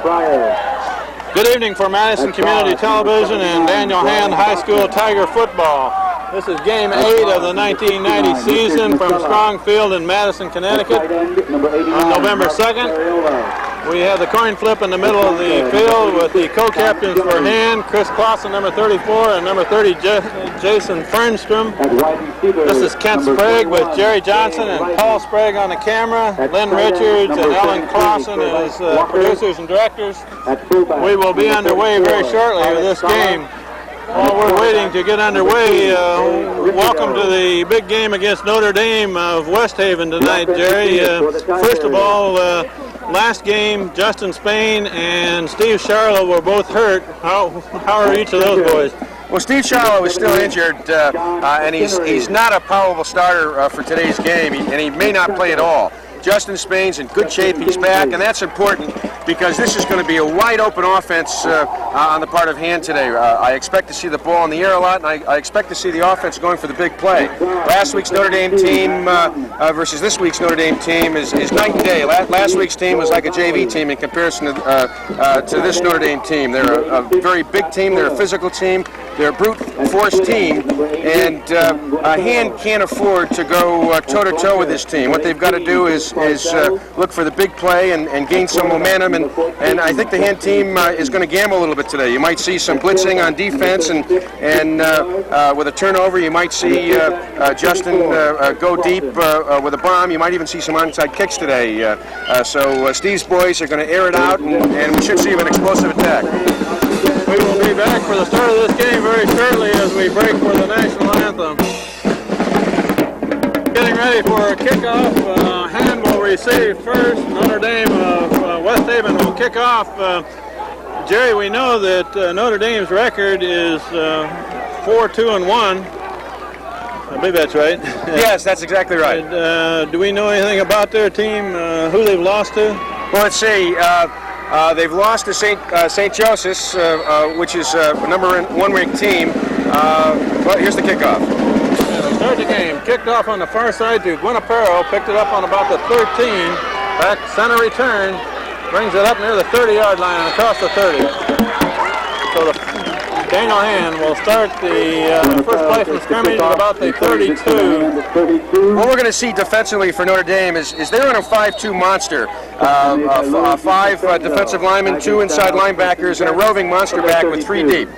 Good evening for Madison Community Television and Daniel Hand High School Tiger Football. This is Game 8 of the 1990 season from Strong Field in Madison, Connecticut on November 2nd. We have the coin flip in the middle of the field with the co-captains for Hand, Chris CLAUSSEN, number 34, and number 30, Jason FERNSTROM. This is Kent Sprague with Jerry Johnson and Paul Sprague on the camera, Lynn Richards and Ellen CLAUSSEN as producers and directors. We will be underway very shortly with this game. While we're waiting to get underway, welcome to the big game against Notre Dame of West Haven tonight, Jerry. First of all, last game, Justin Spain and Steve CIARLO were both hurt. How are each of those boys? Well, Steve CIARLO is still injured, and he's not a probable starter for today's game, and he may not play at all. Justin Spain's in good shape, he's back, and that's important because this is going to be a wide open offense on the part of Hand today. I expect to see the ball in the air a lot, and I expect to see the offense going for the big play. Last week's Notre Dame team versus this week's Notre Dame team is night and day. Last week's team was like a JV team in comparison to this Notre Dame team. They're a very big team, they're a physical team, they're a brute force team, and Hand can't afford to go toe-to-toe with this team. What they've got to do is look for the big play and gain some momentum, and I think the Hand team is going to gamble a little bit today. You might see some blitzing on defense, and with a turnover, you might see Justin go deep with a bomb. You might even see some onside kicks today. So Steve's boys are going to air it out, and we should see an explosive attack. We will be back for the start of this game very shortly as we break for the national anthem. Getting ready for a kickoff. Hand will receive first. Notre Dame of West Haven will kick off. Jerry, we know that Notre Dame's record is 4-2-1. I believe that's right. Yes, that's exactly right. And, do we know anything about their team, who they've lost to? Well, let's see. They've lost to St. Joseph's, which is a number one ranked team. But here's the kickoff. Start the game. Kicked off on the far side to Guinapero. Picked it up on about the 13. Back center return. Brings it up near the 30-yard line and across the 30. So Daniel Hand will start the first play from scrimmage at about the 32. What we're going to see defensively for Notre Dame is they're in a 5-2 monster. Five defensive linemen, 2 inside linebackers, and a roving monster back with 3 deep.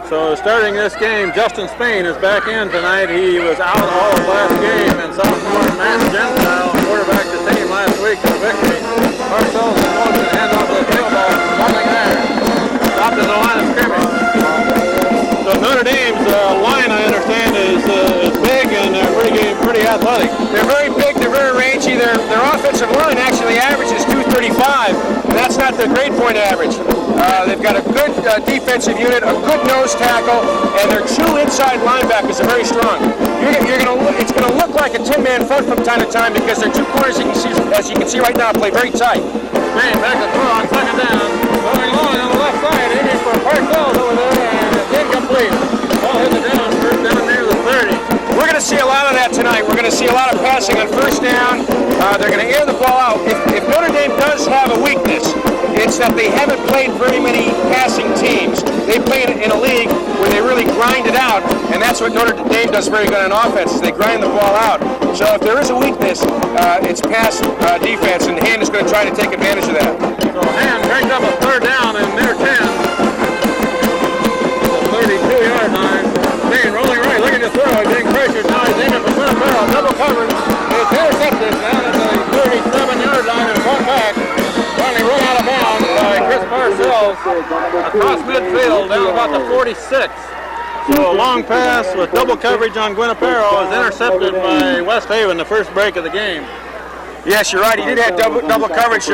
So starting this game, Justin Spain is back in tonight. He was out all of last game, and sophomore Matt Gentile, quarterback the team last week to the victory. Parcells in motion, hand off to the kick ball, nothing there. Stopped at the line of scrimmage. So Notre Dame's line, I understand, is big and they're pretty athletic. They're very big, they're very rangy. Their offensive line actually averages 235, and that's not the grade point average. They've got a good defensive unit, a good nose tackle, and their 2 inside linebackers are very strong. It's going to look like a 10-man front from time to time because their 2 corners, as you can see right now, play very tight. Spain back to throw on second down. Going long on the left side, aiming for Parcells over there, and it's incomplete. Ball hit the down, first down near the 30. We're going to see a lot of that tonight. We're going to see a lot of passing on first down. They're going to air the ball out. If Notre Dame does have a weakness, it's that they haven't played very many passing teams. They play in a league where they really grind it out, and that's what Notre Dame does very good on offense, is they grind the ball out. So if there is a weakness, it's pass defense, and Hand is going to try to take advantage of that. So Hand brings up a third down and near 10. The 32-yard line. Spain rolling right, looking to throw, getting pressured. Now he's aiming for Guinapero, double coverage. It's intercepted down at the 37-yard line and brought back. Finally run out of bounds by Chris Parcells across midfield down about the 46. So a long pass with double coverage on Guinapero is intercepted by West Haven, the first break of the game. Yes, you're right. He did have double coverage.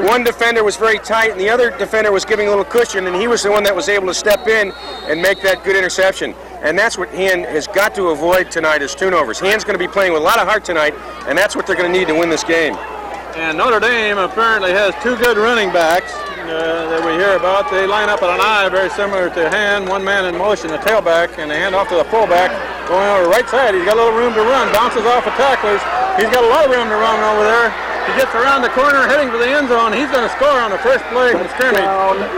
One defender was very tight, and the other defender was giving a little cushion, and he was the one that was able to step in and make that good interception. And that's what Hand has got to avoid tonight is turnovers. Hand's going to be playing with a lot of heart tonight, and that's what they're going to need to win this game. And Notre Dame apparently has 2 good running backs that we hear about. They line up at an eye very similar to Hand, 1 man in motion, the tailback, and they hand off to the fullback. Going over the right side, he's got a little room to run, bounces off of tacklers. He's got a lot of room to run over there. He gets around the corner, heading for the end zone. He's going to score on the first play from scrimmage.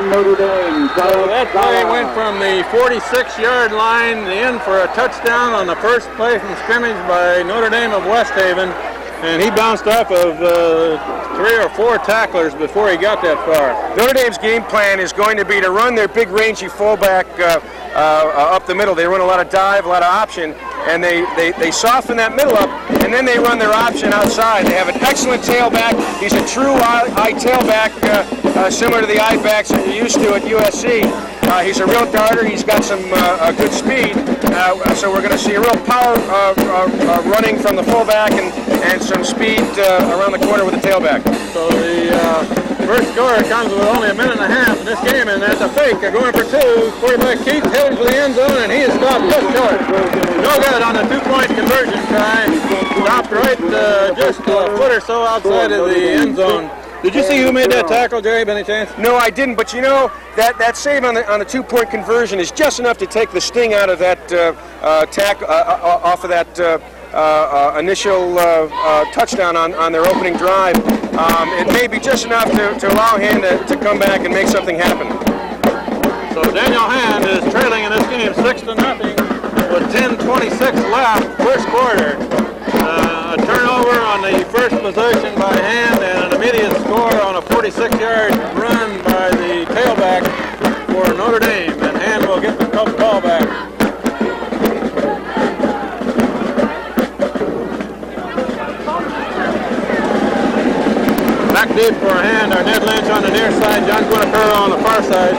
Notre Dame. So that play went from the 46-yard line in for a touchdown on the first play from scrimmage by Notre Dame of West Haven. And he bounced off of 3 or 4 tacklers before he got that far. Notre Dame's game plan is going to be to run their big rangy fullback up the middle. They run a lot of dive, a lot of option, and they soften that middle up, and then they run their option outside. They have an excellent tailback. He's a true I tailback, similar to the I backs that you're used to at USC. He's a real darter. He's got some good speed. So we're going to see a real power running from the fullback and some speed around the corner with the tailback. So the first score comes with only a minute and a half in this game, and that's a fake. They're going for 2. Quarterback Keith heading for the end zone, and he is stopped just short. No good on the 2-point conversion try. Stopped right just a foot or so outside of the end zone. Did you see who made that tackle, Jerry, by any chance? No, I didn't, but you know, that save on the 2-point conversion is just enough to take the sting out of that off of that initial touchdown on their opening drive. It may be just enough to allow him to come back and make something happen. So Daniel Hand is trailing in this game 6-0 with 10:26 left, first quarter. A turnover on the first possession by Hand and an immediate score on a 46-yard run by the tailback for Notre Dame, and Hand will get the call back. Back deep for Hand are Ned Lynch on the near side, John Guinapero on the far side.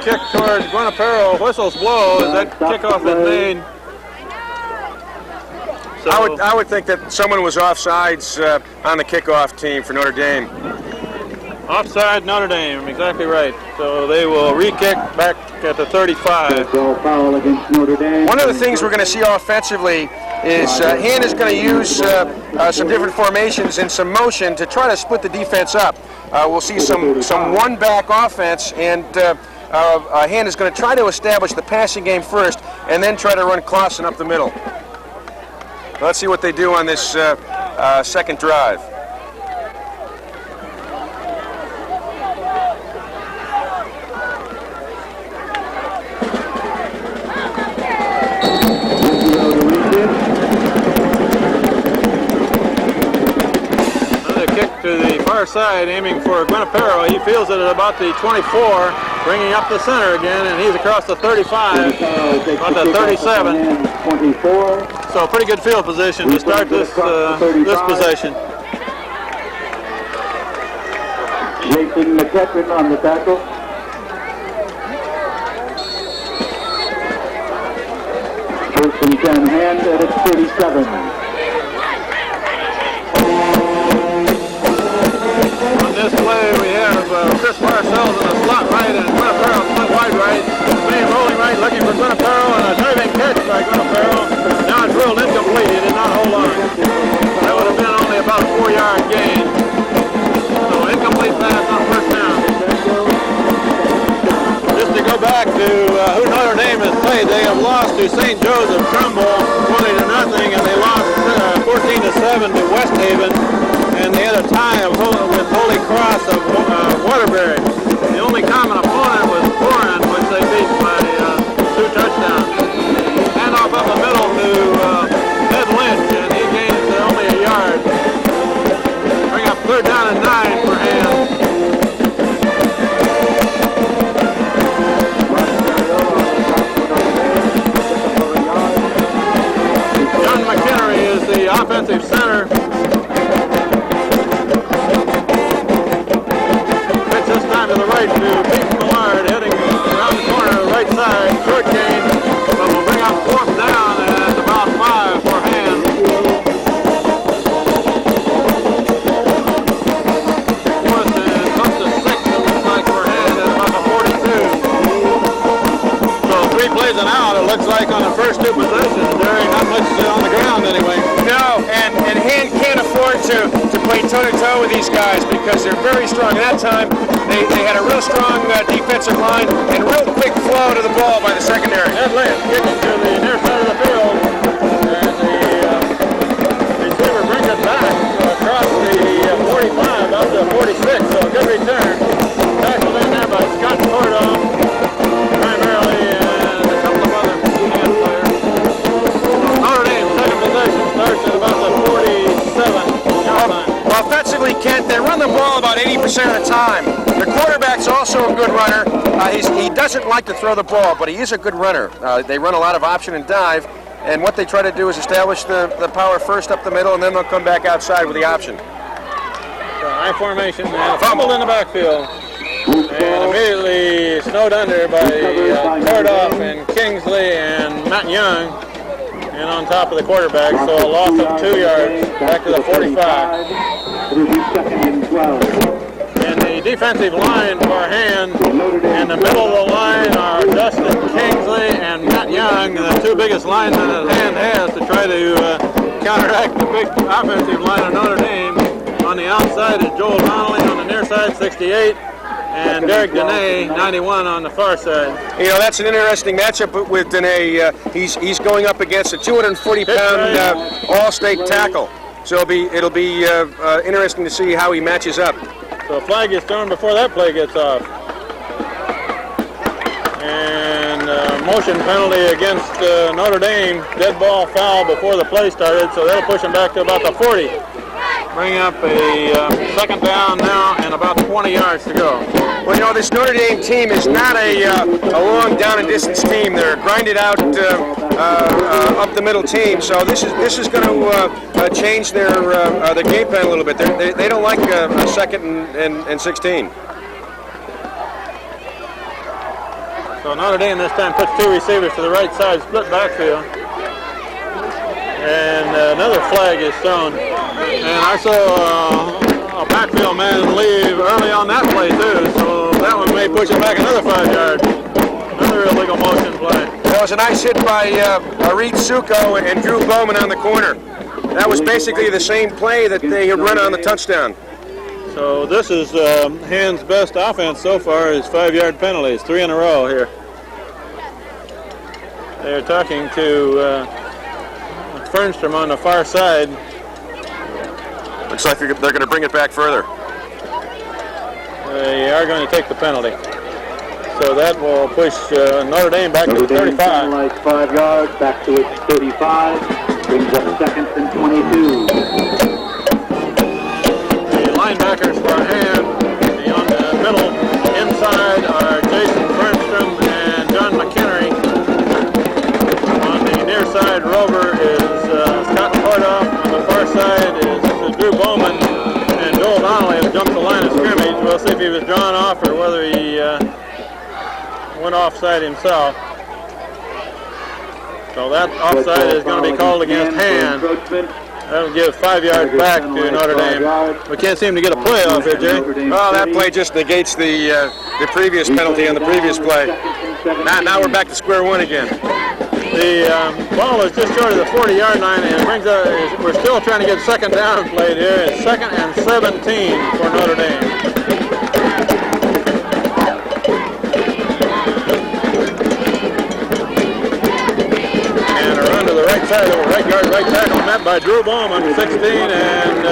Kick towards Guinapero, whistles blow as that kickoff is made. So I would think that someone was offsides on the kickoff team for Notre Dame. Offside Notre Dame, exactly right. So they will re-kick back at the 35. Foul against Notre Dame. One of the things we're going to see offensively is Hand is going to use some different formations and some motion to try to split the defense up. We'll see some one-back offense, and Hand is going to try to establish the passing game first and then try to run CLAUSSEN up the middle. Let's see what they do on this second drive. Another kick to the far side, aiming for Guinapero. He feels it at about the 24. Bringing up the center again, and he's across the 35, about the 37. 24. So pretty good field position to start this possession. Jason McEachran on the tackle. First and 10, Hand at its 37. On this play, we have Chris Parcells in the slot right and Guinapero split wide right. Spain rolling right, looking for Guinapero, and a diving catch by Guinapero. Now it's ruled incomplete. He did not hold on. That would have been only about a 4-yard gain. So incomplete pass on first down. Just to go back to who Notre Dame has played, they have lost to St. Joseph Trumbull 20-0, and they lost 14-7 to West Haven. And they had a tie with Holy Cross of Waterbury. The only common opponent was Warren, which they beat by 2 touchdowns. Hand off up the middle to Ned Lynch, and he gains only a yard. Bring up 3rd down and 9 for Hand. John McHenry is the offensive center. plays an out, it looks like, on the first two possessions. There ain't not much on the ground anyway. No, and Hand can't afford to play toe-to-toe with these guys because they're very strong. At that time, they had a real strong defensive line and real quick flow to the ball by the secondary. That Lynch kicking to the near side of the field, and the receiver brings it back across the 45 up to 46, so a good return. Tackled in there by Scott Cordoff, primarily, and a couple of other hand players. Notre Dame, second possession, starts at about the 47-yard line. Well, offensively, Kent, they run the ball about 80% of the time. The quarterback's also a good runner. He doesn't like to throw the ball, but he is a good runner. They run a lot of option and dive, and what they try to do is establish the power first up the middle, and then they'll come back outside with the option. So high formation, and a fumble in the backfield. And immediately snowed under by Cordoff and Kingsley and Matt Young, and on top of the quarterback, so a loss of 2 yards back to the 45. It'll be 2nd and 12. And the defensive line for Hand, in the middle of the line are Justin Kingsley and Matt Young, the two biggest linemen that Hand has to try to counteract the big offensive line of Notre Dame. On the outside is Joel Donnelly, on the near side 68, and Derek Dene 91 on the far side. You know, that's an interesting matchup with Dene. He's going up against a 240-pound all-state tackle, so it'll be interesting to see how he matches up. So a flag is thrown before that play gets off. And motion penalty against Notre Dame, dead ball foul before the play started, so that'll push him back to about the 40. Bring up a second down now and about 20 yards to go. Well, you know, this Notre Dame team is not a long down and distance team. They're a grinded out up the middle team. So this is going to change their game plan a little bit. They don't like a 2nd and 16. So Notre Dame this time puts two receivers to the right side, split backfield. And another flag is thrown. And I saw a backfield man leave early on that play too, so that one may push it back another 5 yards. Another illegal motion play. That was a nice hit by REID SUKO and Drew Bowman on the corner. That was basically the same play that they had run on the touchdown. So this is Hand's best offense so far is 5-yard penalties, 3 in a row here. They're talking to FERNSTROM on the far side. Looks like they're going to bring it back further. They are going to take the penalty. So that will push Notre Dame back to the 35. Like 5 yards, back to its 35. Brings up 2nd and 22. The linebackers for Hand, on the middle inside are Jason FERNSTROM and John McHenry. On the near side, Rover is Scott Cordoff. On the far side is Drew Bowman, and Joel Donnelly has jumped the line of scrimmage. We'll see if he was drawn off or whether he went offside himself. So that offside is going to be called against Hand. That'll give 5 yards back to Notre Dame. We can't seem to get a play off here, Jay. Well, that play just negates the previous penalty on the previous play. Now we're back to square one again. The ball is just short of the 40-yard line, and it brings we're still trying to get second down played here. It's 2nd and 17 for Notre Dame. And a run to the right side of the right guard, right tackle, met by Drew Bowman, 16, and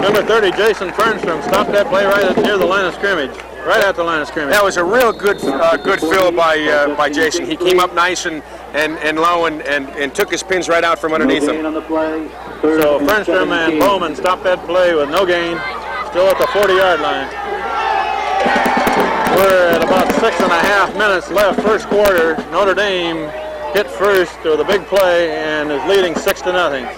number 30, Jason FERNSTROM, stopped that play right near the line of scrimmage. Right at the line of scrimmage. That was a real good fill by Jason. He came up nice and low and took his pins right out from underneath him. So FERNSTROM and Bowman stopped that play with no gain, still at the 40-yard line. We're at about 6.5 minutes left, first quarter. Notre Dame hit first with a big play and is leading 6-0.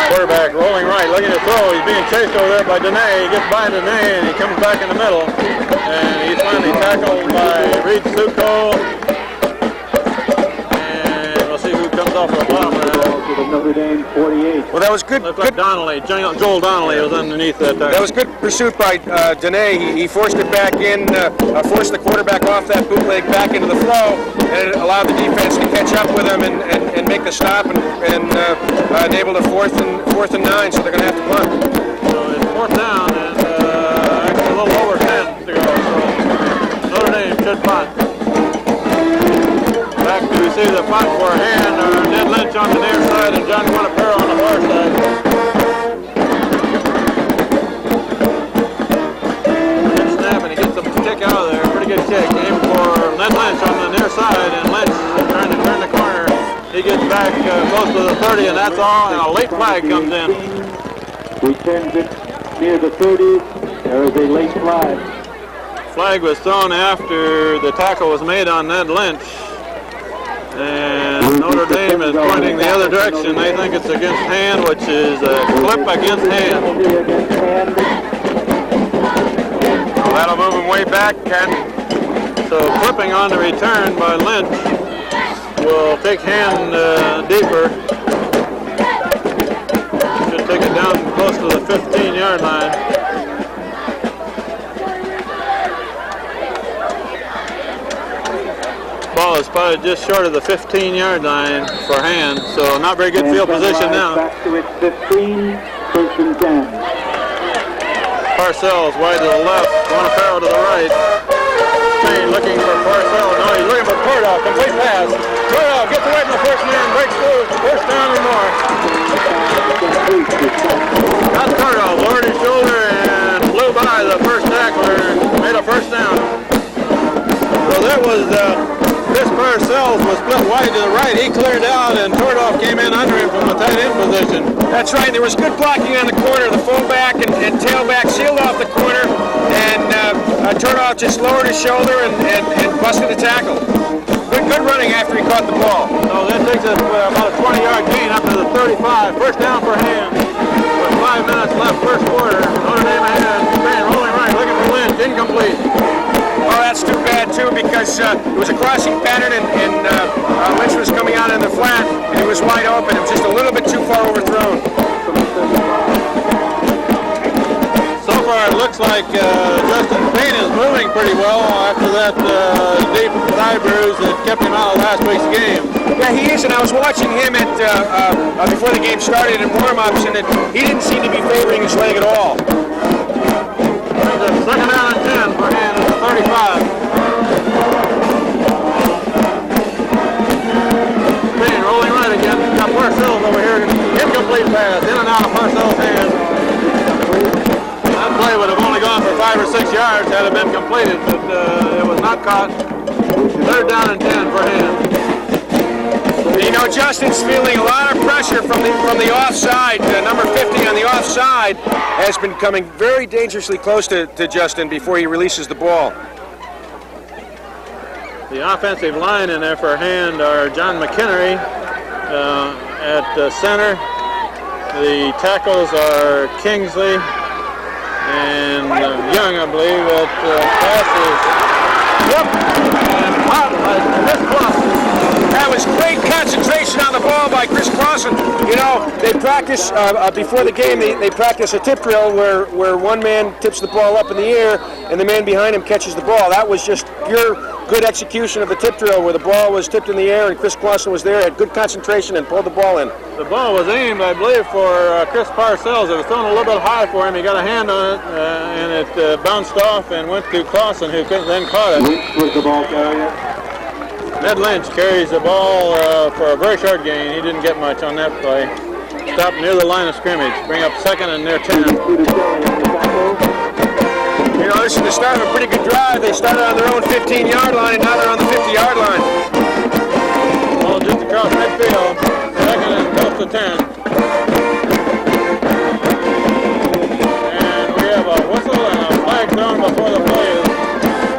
Quarterback rolling right, looking to throw. He's being chased over there by Dene. He gets by Dene and he comes back in the middle. And he's finally tackled by REID SUKO. And we'll see who comes off the bottom of that. to the Notre Dame 48. Well, that was good. Looked like Donnelly, Joel Donnelly was underneath that tackle. That was good pursuit by Dene. He forced it back in, forced the quarterback off that bootleg back into the flow, and it allowed the defense to catch up with him and make the stop and enable the fourth and 9. So they're going to have to punt. So it's 4th down and actually a little over 10 to go. So Notre Dame should punt. Back to receive the punt for a hand, or Ned Lynch on the near side and John Quinapero on the far side. Good snap, and he gets the kick out of there. Pretty good kick. Aim for Ned Lynch on the near side, and Lynch trying to turn the corner. He gets back close to the 30, and that's all, and a late flag comes in. Returns it near the 30. There is a late flag. Flag was thrown after the tackle was made on Ned Lynch. And Notre Dame is pointing the other direction. They think it's against hand, which is a clip against hand. Well, that'll move him way back, Ken. So clipping on the return by Lynch will take hand deeper. Should take it down close to the 15-yard line. Ball is spotted just short of the 15-yard line for hand, so not very good field position now. Back to its 15, 1st and 10. Parcells wide to the left, Quinapero to the right. Spain looking for Parcells. No, he's looking for Tordoff. Complete pass. Tordoff gets away from the first man, breaks through. 1st down and more. Got Tordoff, lowered his shoulder and flew by the first tackler. Made a 1st down. So that was Chris Parcells was split wide to the right. He cleared out, and Tordoff came in under him from the tight end position. That's right. There was good blocking on the corner. The fullback and tailback sealed off the corner, and Tordoff just lowered his shoulder and busted the tackle. Good running after he caught the ball. So that takes us about a 20-yard gain up to the 35. 1st down for hand. With 5 minutes left, 1st quarter. Notre Dame ahead. Spain rolling right, looking for Lynch. Incomplete. Oh, that's too bad, too, because it was a crossing pattern, and Lynch was coming out in the flat, and he was wide open. It was just a little bit too far overthrown. So far, it looks like Justin Spain is moving pretty well after that deep thigh bruise that kept him out of last week's game. Yeah, he is, and I was watching him at before the game started in warm-ups, and he didn't seem to be favoring his leg at all. 2nd down and 10 for hand at the 35. Spain rolling right again. Got Parcells over here. Incomplete pass. In and out of Parcells' hand. That play would have only gone for 5 or 6 yards had it been completed, but it was not caught. 3rd down and 10 for hand. You know, Justin's feeling a lot of pressure from the offside. Number 50 on the offside has been coming very dangerously close to Justin before he releases the ball. The offensive line in there for hand are John McHenry at center. The tackles are Kingsley and Young, I believe. That pass is and caught by Chris CLAUSSEN. That was great concentration on the ball by Chris CLAUSSEN. You know, they practice, before the game, they practice a tip drill where one man tips the ball up in the air and the man behind him catches the ball. That was just pure good execution of the tip drill where the ball was tipped in the air and Chris CLAUSSEN was there, had good concentration and pulled the ball in. The ball was aimed, I believe, for Chris Parcells. It was thrown a little bit high for him. He got a hand on it, and it bounced off and went to CLAUSSEN, who then caught it. Lynch was the ball carrier. Ned Lynch carries the ball for a very short gain. He didn't get much on that play. Stopped near the line of scrimmage. Bring up 2nd and near 10. You know, this is the start of a pretty good drive. They started on their own 15-yard line, and now they're on the 50-yard line. Ball just across midfield. 2nd and close to 10. And we have a whistle and a flag thrown before the play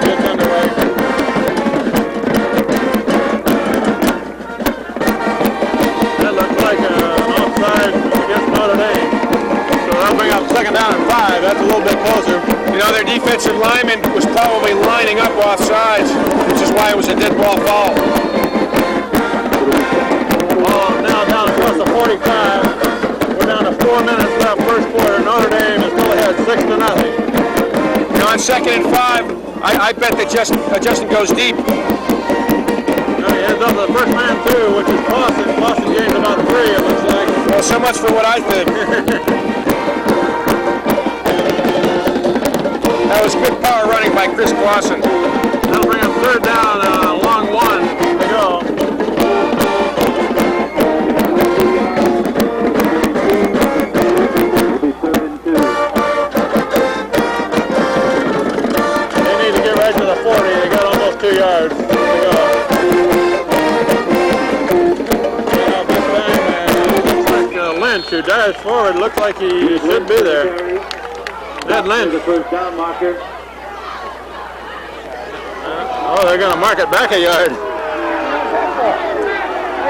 gets underway. That looks like an offside against Notre Dame. So that'll bring up 2nd down and 5. That's a little bit closer. You know, their defensive lineman was probably lining up off sides, which is why it was a dead ball foul. Ball now down across the the 45. We're down to 4 minutes left first quarter. Notre Dame is still ahead 6-0. Now on 2nd and 5, I bet that Justin goes deep. Now he heads up to the first man through, which is Claussen. Claussen gains about 3, it looks like. Well, so much for what I think. That was good power running by Chris Claussen. That'll bring up 3rd down, long 1 to go. They need to get right to the 40. They got almost 2 yards to go. Now this time, looks like Lynch, who dives forward, looks like he should be there. Ned Lynch. The first down marker. Oh, they're going to mark it back a yard.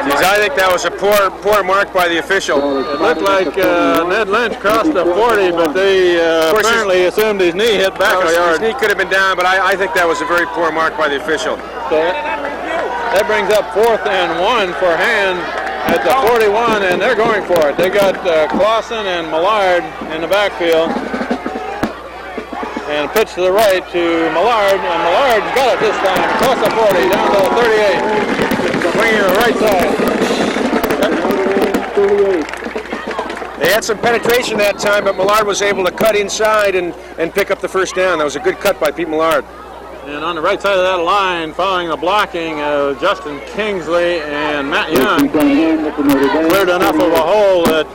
Geez, I think that was a poor mark by the official. It looked like Ned Lynch crossed the 40, but they apparently assumed his knee hit back a yard. His knee could have been down, but I think that was a very poor mark by the official. So that brings up 4th and 1 for Hand at the 41, and they're going for it. They got Claussen and Millard in the backfield. And pitch to the right to Millard, and Millard's got it this time. Across the 40, down to the 38. Swinging to the right side. They had some penetration that time, but Millard was able to cut inside and pick up the first down. That was a good cut by Pete Millard. And on the right side of that line, following the blocking of Justin Kingsley and Matt Young, cleared enough of a hole that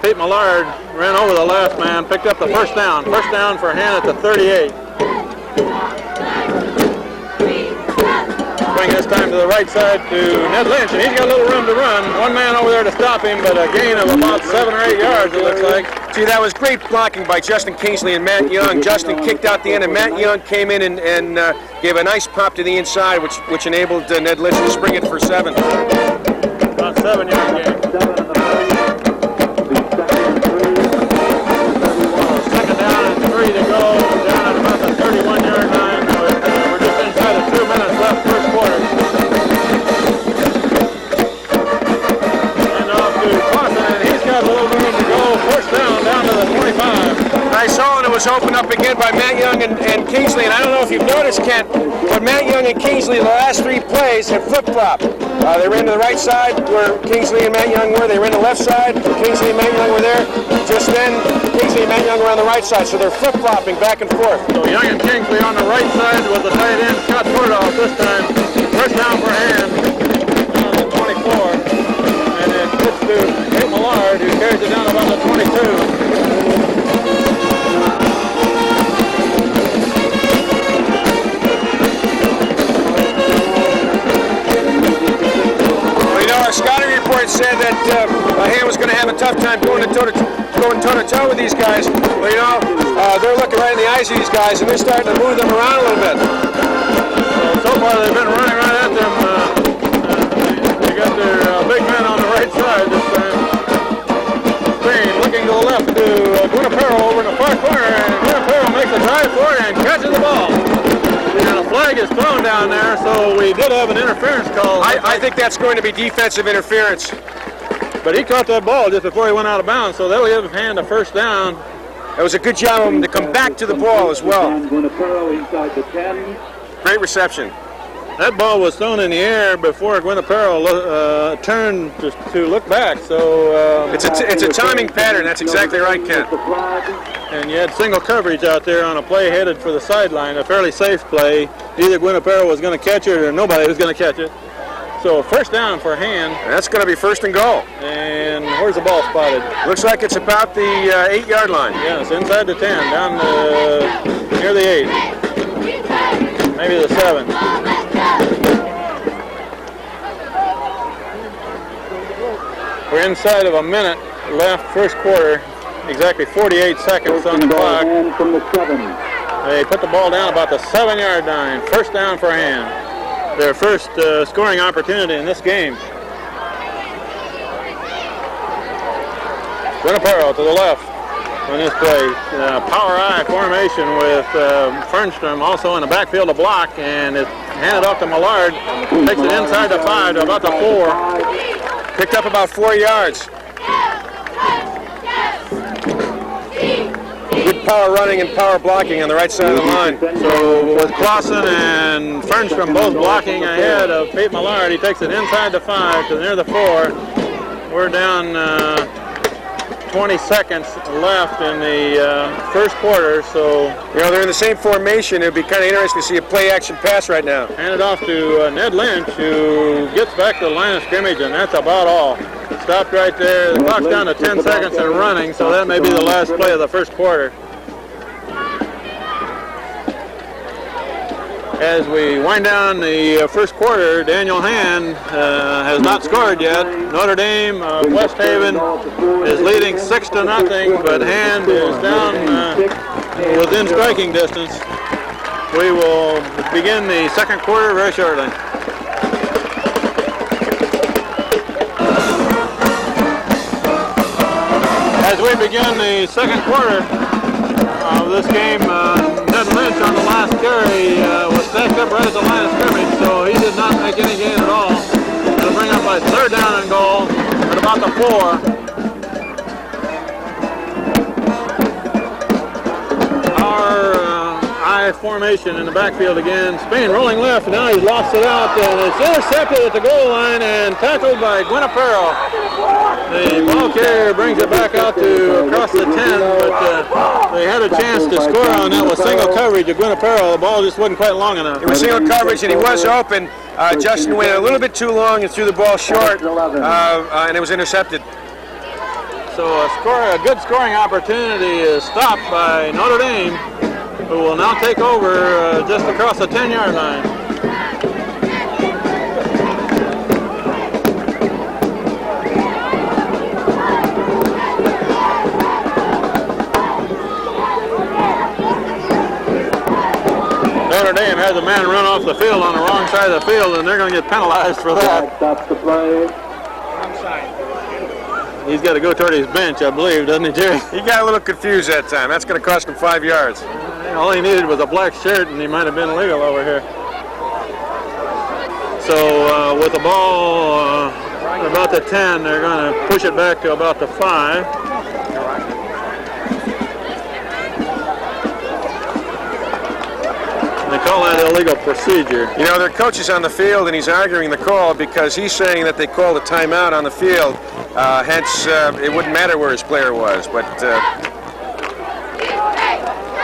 Pete Millard ran over the last man, picked up the first down. First down for Hand at the 38. Bring this time to the right side to Ned Lynch, and he's got a little room to run. One man over there to stop him, but a gain of about 7 or 8 yards, it looks like. Gee, that was great blocking by Justin Kingsley and Matt Young. Justin kicked out the end, and Matt Young came in and gave a nice pop to the inside, which enabled Ned Lynch to spring it for 7. About 7-yard gain. Second down and 3 to go, down at about the 31-yard line. We're just inside of 2 minutes left first quarter. And off to Claussen, and he's got a little room to go. First down to the 25. I saw it was opened up again by Matt Young and Kingsley, and I don't know if you've noticed, Kent, but Matt Young and Kingsley, the last 3 plays, have flip-flopped. They ran to the right side where Kingsley and Matt Young were. They ran to the left side where Kingsley and Matt Young were there. Just then, Kingsley and Matt Young were on the right side, so they're flip-flopping back and forth. So Young and Kingsley on the right side with the tight end Scott Tordoff this time. First down for Hand, down to the 24. And then pitch to Pete Millard, who carries it down about the 22. Our scouting report said that Hand was going to have a tough time going toe-to-toe with these guys. Well, you know, they're looking right in the eyes of these guys, and they're starting to move them around a little bit. So far, they've been running right at them. They got their big man on the right side this time. Green looking to the left to Guinapero over in the far corner, and Guinapero makes a dive for it and catches the ball. And a flag is thrown down there, so we did have an interference call. I think that's going to be defensive interference. But he caught that ball just before he went out of bounds, so that'll give Hand a first down. That was a good job of him to come back to the ball as well. Inside the 10. Great reception. That ball was thrown in the air before Guinapero turned to look back, so... It's a timing pattern, that's exactly right, Ken. And you had single coverage out there on a play headed for the sideline, a fairly safe play. Either Guinapero was going to catch it or nobody was going to catch it. So first down for Hand. That's going to be first and goal. And where's the ball spotted? Looks like it's about the 8-yard line. Yes, inside the 10, down near the 8. Maybe the 7. We're inside of a minute left first quarter. Exactly 48 seconds on the clock. From the 7. They put the ball down about the 7-yard line. First down for Hand. Their first scoring opportunity in this game. Guinapero to the left on this play. Power I formation with FERNSTROM also in the backfield to block, and it's handed off to Millard. Takes it inside the 5 to about the 4. Picked up about 4 yards. Good power running and power blocking on the right side of the line. So with CLAUSSEN and FERNSTROM both blocking ahead of Pete Millard, he takes it inside the 5 to near the 4. We're down 20 seconds left in the first quarter, so you know they're in the same formation. It'd be kind of interesting to see a play-action pass right now. hand it off to Ned Lynch, who gets back to the line of scrimmage, and that's about all. Stopped right there. The clock's down to 10 seconds and running, so that may be the last play of the first quarter. As we wind down the first quarter, Daniel Hand has not scored yet. Notre Dame of West Haven is leading 6-0, but Hand is down within striking distance. We will begin the second quarter very shortly. As we begin the second quarter of this game, Ned Lynch on the last carry was stacked up right at the line of scrimmage, so he did not make any gain at all. It'll bring up a 3rd down and goal at about the 4. Our I formation in the backfield again. Spain rolling left, now he's lost it out, and it's intercepted at the goal line and tackled by Guinapero. The ball carrier brings it back out to across the 10, but they had a chance to score on that with single coverage of Guinapero. The ball just wasn't quite long enough. It was single coverage, and he was open. Justin went a little bit too long and threw the ball short, and it was intercepted. So a good scoring opportunity is stopped by Notre Dame, who will now take over just across the 10-yard line. Notre Dame has a man run off the field on the wrong side of the field, and they're going to get penalized for that. Stops the play. He's got to go toward his bench, I believe, doesn't he, Jerry? He got a little confused that time. That's going to cost him 5 yards. All he needed was a black shirt, and he might have been legal over here. So with the ball about the 10, they're going to push it back to about the 5. They call that illegal procedure. You know, their coach is on the field, and he's arguing the call because he's saying that they called a timeout on the field. Hence, it wouldn't matter where his player was. But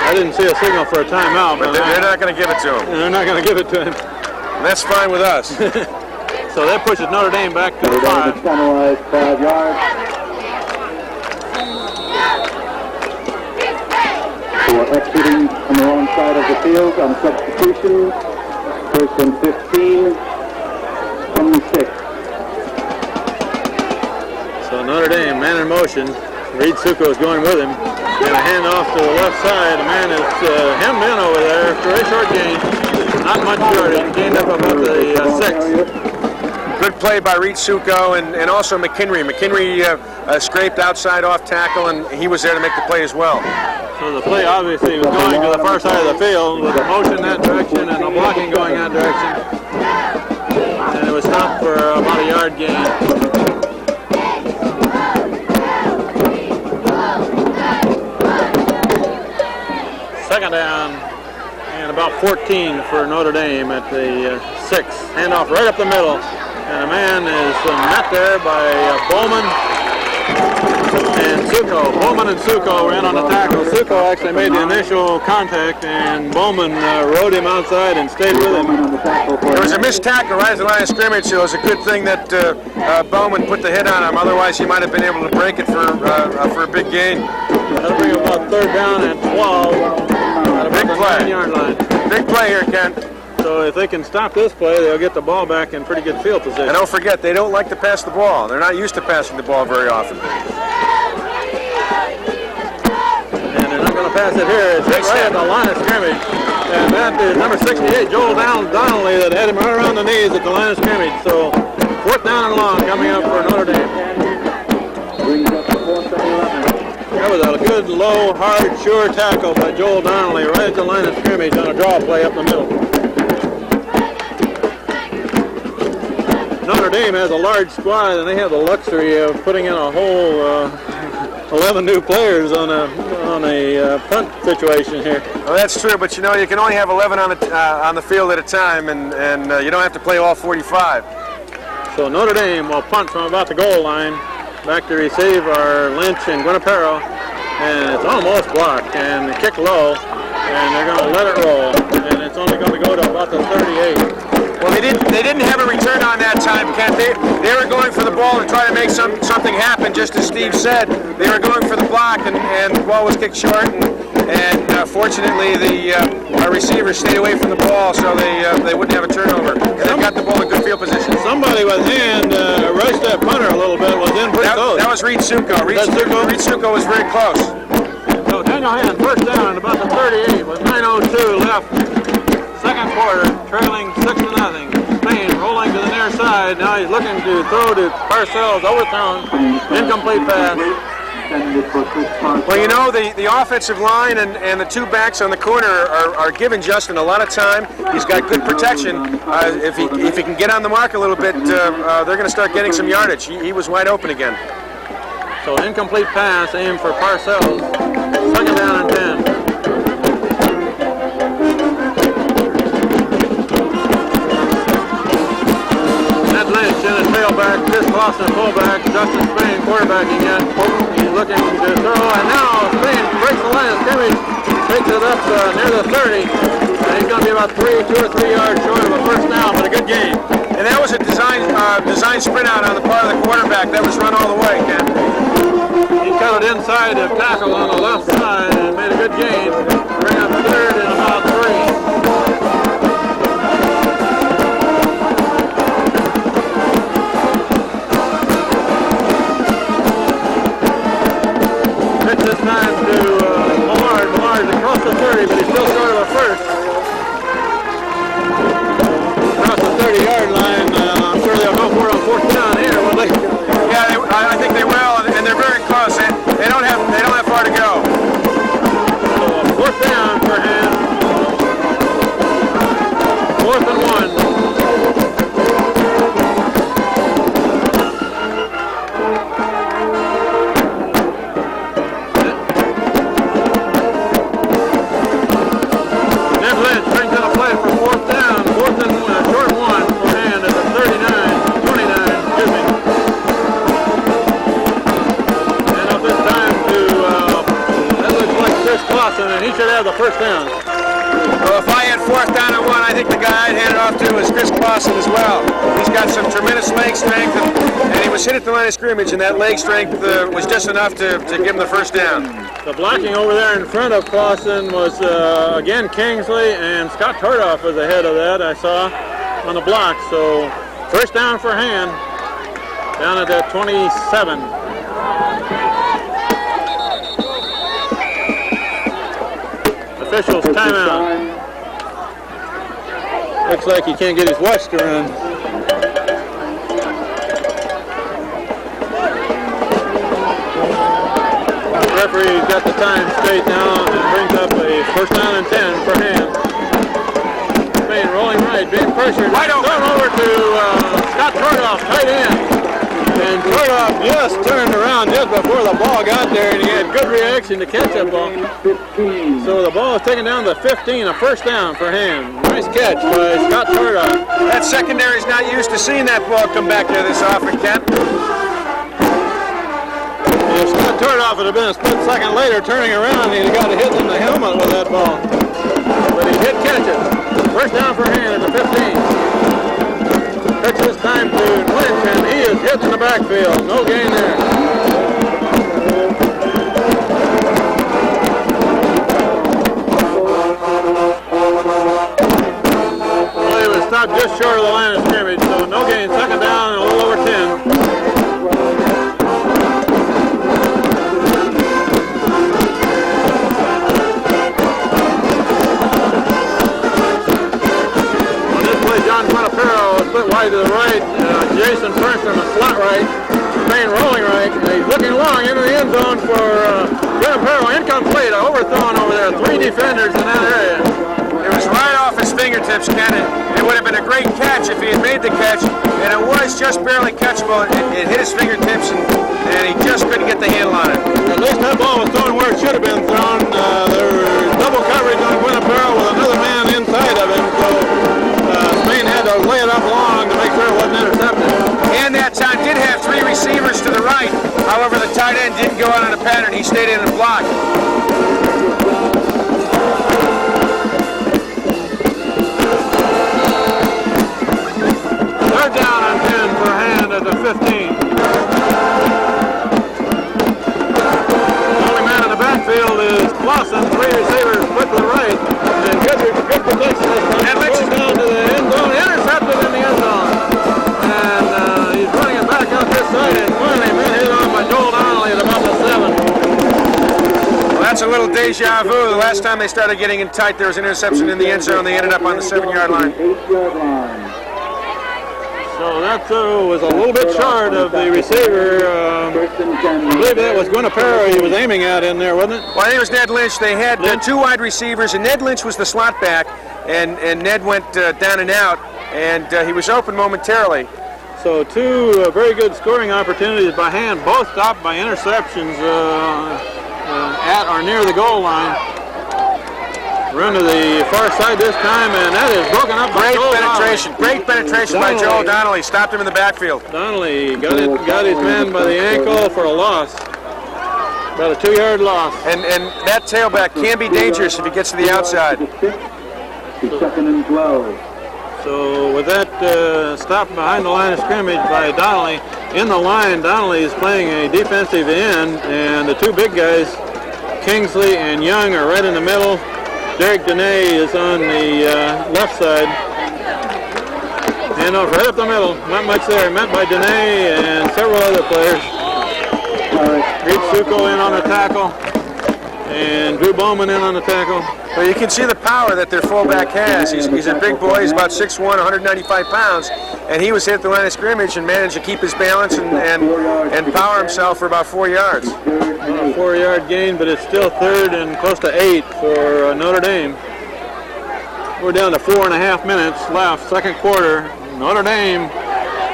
I didn't see a signal for a timeout. But they're not going to give it to him. They're not going to give it to him. And that's fine with us. So that pushes Notre Dame back to the 5. Penalized 5 yards. For exiting on the wrong side of the field on substitution. 1st and 15. 26. So Notre Dame, man in motion. Reed SUKO is going with him. And a handoff to the left side. The man is hemmed in over there for a short gain. Not much yardage. Gained up about the 6. Good play by Reed SUKO and also McHenry. McHenry scraped outside off tackle, and he was there to make the play as well. So the play obviously was going to the far side of the field with the motion that direction and the blocking going that direction. And it was stopped for about a yard gain. Second down and about 14 for Notre Dame at the 6. Handoff right up the middle. And a man is met there by Bowman and SUKO. Bowman and SUKO ran on the tackle. SUKO actually made the initial contact, and Bowman rode him outside and stayed with him. There was a missed tackle right at the line of scrimmage, so it was a good thing that Bowman put the hit on him. Otherwise, he might have been able to break it for a big gain. That'll bring about 3rd down and 12 at about the 9-yard line. Big play here, Ken. So if they can stop this play, they'll get the ball back in pretty good field position. And don't forget, they don't like to pass the ball. They're not used to passing the ball very often. And they're not going to pass it here. It's right at the line of scrimmage. And that is number 68, Joel Donnelly, that had him right around the knees at the line of scrimmage. So 4th down and long coming up for Notre Dame. That was a good, low, hard, sure tackle by Joel Donnelly right at the line of scrimmage on a draw play up the middle. Notre Dame has a large squad, and they have the luxury of putting in a whole 11 new players on a punt situation here. Well, that's true, but you know you can only have 11 on the field at a time, and you don't have to play all 45. So Notre Dame will punt from about the goal line. Back to receive are Lynch and Guinapero, and it's almost blocked, and the kick low, and they're going to let it roll, and it's only going to go to about the 38. Well, they didn't have a return on that time, Kent. They were going for the ball to try to make something happen, just as Steve said. They were going for the block, and the ball was kicked short, and fortunately our receivers stayed away from the ball, so they wouldn't have a turnover. And they got the ball in good field position. Somebody with hand rushed that punter a little bit, was in pretty close. That was Reed SUKO. Reed SUKO was very close. So Daniel Hand first down at about the 38 with 9:02 left. Second quarter, trailing 6-0. Spain rolling to the near side. Now he's looking to throw to Parcells, overthrown, incomplete pass. Well, you know, the offensive line and the two backs on the corner are giving Justin a lot of time. He's got good protection. If he can get on the mark a little bit, they're going to start getting some yardage. He was wide open again. So incomplete pass aimed for Parcells. Second down and 10. Lynch in a tailback, Chris Claussen fullback, Justin Spain quarterbacking in. He's looking to throw, and now Spain breaks the line of scrimmage, takes it up near the 30, and he's going to be about 2 or 3 yards short of a first down, but a good game. And that was a design sprint out on the part of the quarterback. That was run all the way, Ken. He cut it inside the tackle on the left side and made a good gain. Bring up third and about 3. This time to Millard. Millard's across the 30, but he's still short of a first. Across the 30-yard line. I'm sure they'll go for it on fourth down here, will they? Yeah, I think they will, and they're very close. They don't have far to go. So fourth down for him. 4th and 1. And he should have the first down. Well, if I had 4th down and 1, I think the guy I'd hand it off to is Chris Claussen as well. He's got some tremendous leg strength, and he was hit at the line of scrimmage, and that leg strength was just enough to give him the first down. The blocking over there in front of Claussen was, again, Kingsley, and Scott Tordoff was ahead of that, I saw, on the block. So, first down for Hand, down at that 27. Officials timeout. Looks like he can't get his watch to run. The referee's got the time straight now and brings up a first down and 10 for Hand. Spain rolling right, being pressured. Right over. Thrown over to Scott Tordoff, tight end. And Tordoff just turned around just before the ball got there, and he had good reaction to catch that ball. So the ball is taken down to 15, a first down for him. Nice catch by Scott Tordoff. That secondary's not used to seeing that ball come back there this often, Kent. If Scott Tordoff would have been a split second later turning around, he'd have got a hit in the helmet with that ball. But he did catch it. First down for Hand at the 15. Pitch this time to Lynch, and he is hit in the backfield. No gain there. Well, he was stopped just short of the line of scrimmage, so no gain. Second down and a little over 10. Split wide to the right, Jason FERNSTROM a slot right, Spain rolling right, he's looking long into the end zone for Guinapero, incomplete, overthrown over there, 3 defenders in that area. It was right off his fingertips, Ken. It would have been a great catch if he had made the catch, and it was just barely catchable. It hit his fingertips, and he just couldn't get the handle on it. At least that ball was thrown where it should have been thrown. There was double coverage on Guinapero with another man inside of him, so Spain had to lay it up long to make sure it wasn't intercepted. And that time did have 3 receivers to the right. However, the tight end didn't go out on a pattern. He stayed in and blocked. Third down and 10 for hand at the 15. The only man in the backfield is CLAUSSEN. 3 receivers split to the right. And good protection this time. And Lynch down to the end zone. Intercepted in the end zone. And he's running it back out this side. And finally, man hit on by Joel Donnelly at about the 7. Well, that's a little deja vu. The last time they started getting in tight, there was an interception in the end zone. They ended up on the 7-yard line. 8-yard line. So that was a little bit short of the receiver. I believe that was Guinapero he was aiming at in there, wasn't it? Well, I think it was Ned Lynch. They had 2 wide receivers, and Ned Lynch was the slot back, and Ned went down and out, and he was open momentarily. So 2 very good scoring opportunities by hand, both stopped by interceptions at or near the goal line. Run to the far side this time, and that is broken up by Joel penetration. Great penetration by Joel Donnelly. Stopped him in the backfield. Donnelly got his man by the ankle for a loss. About a 2-yard loss. And that tailback can be dangerous if he gets to the outside. 2nd and 12. So with that stop behind the line of scrimmage by Donnelly, in the line, Donnelly is playing a defensive end, and the 2 big guys, Kingsley and Young, are right in the middle. Derek Dene is on the left side. And right up the middle, not much there, met by Dene and several other players. Reed SUKO in on the tackle, and Drew Bowman in on the tackle. Well, you can see the power that their fullback has. He's a big boy. He's about 6'1", 195 pounds, and he was hit at the line of scrimmage and managed to keep his balance and power himself for about 4 yards. A 4-yard gain, but it's still 3rd and close to 8 for Notre Dame. We're down to 4.5 minutes left, 2nd quarter. Notre Dame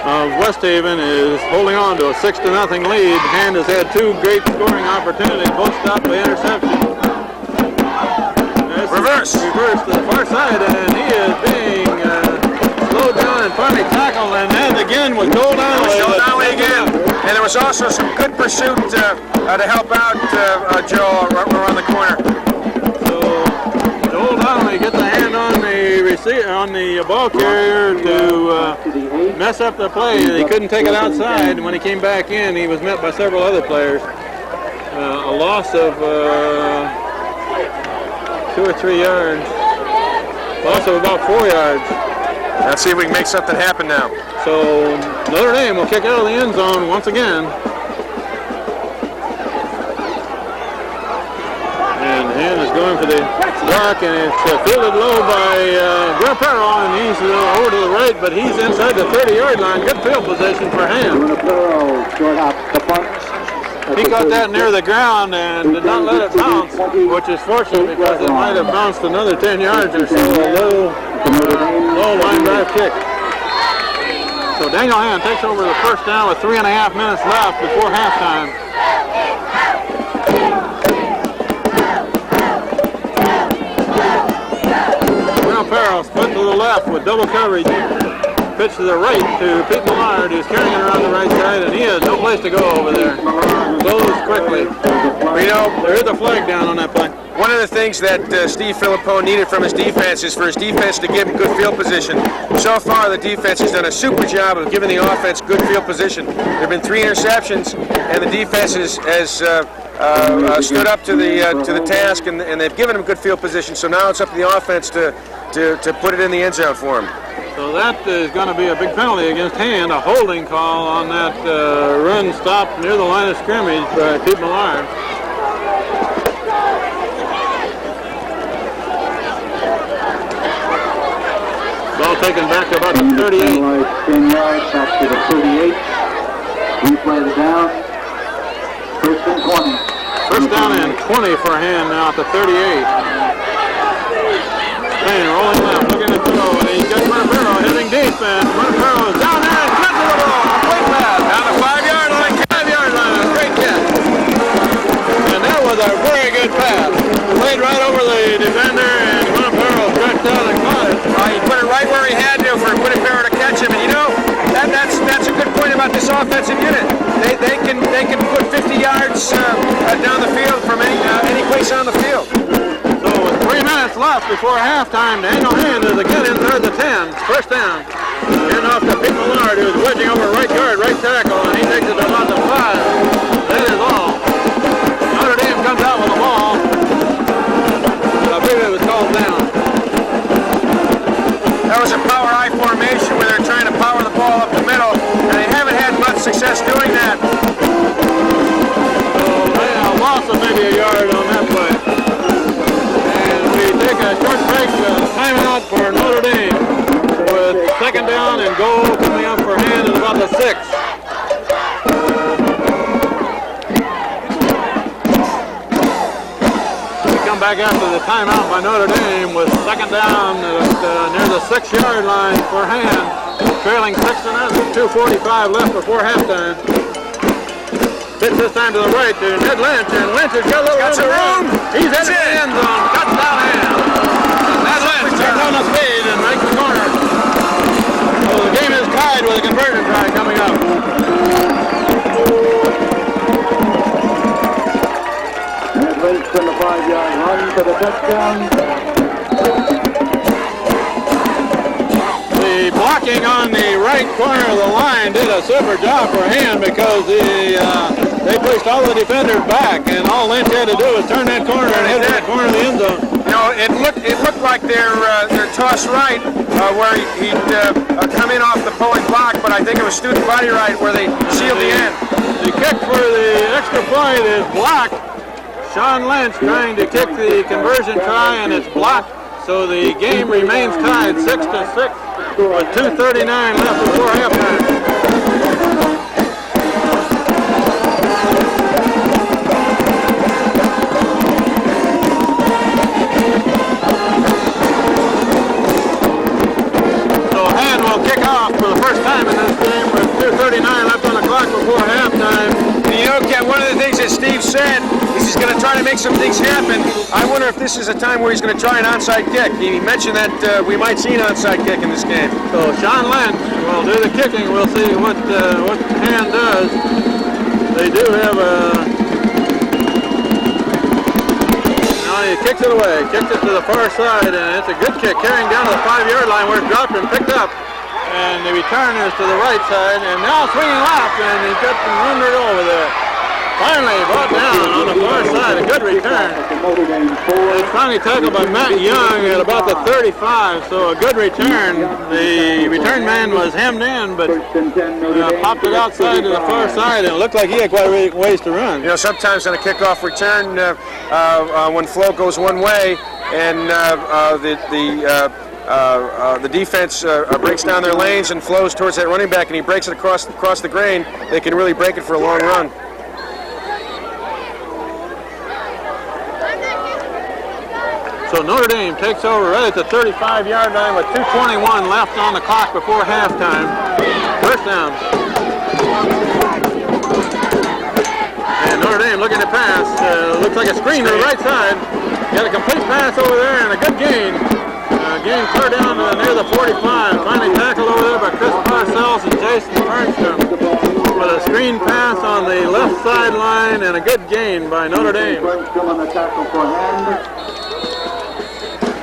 of West Haven is holding on to a 6-0 lead. Hand has had 2 great scoring opportunities, both stopped by interception. Reverse to the far side, and he is being slowed down and finally tackled, and that again was Joel Donnelly. Joel Donnelly again. And there was also some good pursuit to help out Joe around the corner. So Joel Donnelly gets a hand on the ball carrier to mess up the play. He couldn't take it outside, and when he came back in, he was met by several other players. A loss of 2 or 3 yards. Loss of about 4 yards. Let's see if we can make something happen now. So Notre Dame will kick out of the end zone once again. And Hand is going for the block, and it's fielded low by Guinapero, and he's over to the right, but he's inside the 30-yard line. Good field position for Hand. He got that near the ground and did not let it bounce, which is fortunate because it might have bounced another 10 yards or so. A low line drive kick. So Daniel Hand takes over the first down with 3.5 minutes left before halftime. Guinapero split to the left with double coverage. Pitch to the right to Pete Millard, who's carrying it around the right side, and he has no place to go over there. Closed quickly. You know, there is a flag down on that play. One of the things that Steve Filippone needed from his defense is for his defense to give him good field position. So far, the defense has done a super job of giving the offense good field position. There have been 3 interceptions, and the defense has stood up to the task, and they've given him good field position. So now it's up to the offense to put it in the end zone for him. So that is going to be a big penalty against Hand, a holding call on that run stop near the line of scrimmage by Pete Millard. Ball taken back to about the 38. 10 yards back to the 38. Replay the down. 1st and 20. First down and 20 for Hand now at the 38. Spain rolling left, looking to throw, and he's got Montefiore hitting deep, and Montefiore is down there and catches the ball. Complete pass down the 5-yard line, 5-yard line. Great catch. And that was a very good pass. Played right over the defender, and Montefiore stretched out and caught it. He put it right where he had to for Montefiore to catch him. And you know, that's a good point about this offensive unit. They can put 50 yards down the field from any place on the field. So with 3 minutes left before halftime, Daniel Hand is again inside the 10. First down. Getting off to Pete Millard, who's wedging over right guard, right tackle, and he takes it to about the 5. That is all. Notre Dame comes out with the ball. But I believe it was called down. That was a power I formation where they're trying to power the ball up the middle, and they haven't had much success doing that. So a loss of maybe a yard on that play. And we take a short break, timeout for Notre Dame with second down and goal coming up for Hand at about the 6. Come back after the timeout by Notre Dame with second down near the 6-yard line for Hand, trailing 6-0, 2:45 left before halftime. Pitch this time to the right to Ned Lynch, and Lynch has got a little room. He's headed to the end zone, cuts down Hand. Ned Lynch turns on the speed and makes the corner. So the game is tied with a conversion try coming up. Lynch from the 5-yard run for the touchdown. The blocking on the right corner of the line did a super job for Hand because they placed all the defenders back, and all Lynch had to do was turn that corner and hit that corner of the end zone. You know, it looked like their toss right where he'd come in off the pulling block, but I think it was student body right where they sealed the end. The kick for the extra point is blocked. Sean Lynch trying to kick the conversion try, and it's blocked. So the game remains tied 6-6 with 2:39 left before halftime. So Hand will kick off for the first time in this game with 2:39 left on the clock before halftime. And you know, Ken, one of the things that Steve said is he's going to try to make some things happen. I wonder if this is a time where he's going to try an onside kick. He mentioned that we might see an onside kick in this game. So Sean Lynch will do the kicking. We'll see what Hand does. They do have a... Now he kicks it away, kicks it to the far side, and it's a good kick, carrying down to the 5-yard line where it's dropped and picked up. And the return is to the right side, and now swinging left, and he's got some runner over there. Finally brought down on the far side, a good return. It's finally tackled by Matt Young at about the 35, so a good return. The return man was hemmed in, but popped it outside to the far side, and it looked like he had quite a ways to run. You know, sometimes on a kickoff return, when flow goes one way, and the defense breaks down their lanes and flows towards that running back, and he breaks it across the grain, they can really break it for a long run. So Notre Dame takes over right at the 35-yard line with 2:21 left on the clock before halftime. First down. And Notre Dame looking to pass. Looks like a screen to the right side. Got a complete pass over there and a good gain. Gain clear down near the 45. Finally tackled over there by Chris Parcells and Jason FERNSTROM with a screen pass on the left sideline and a good gain by Notre Dame. FERNSTROM on the tackle for Hand.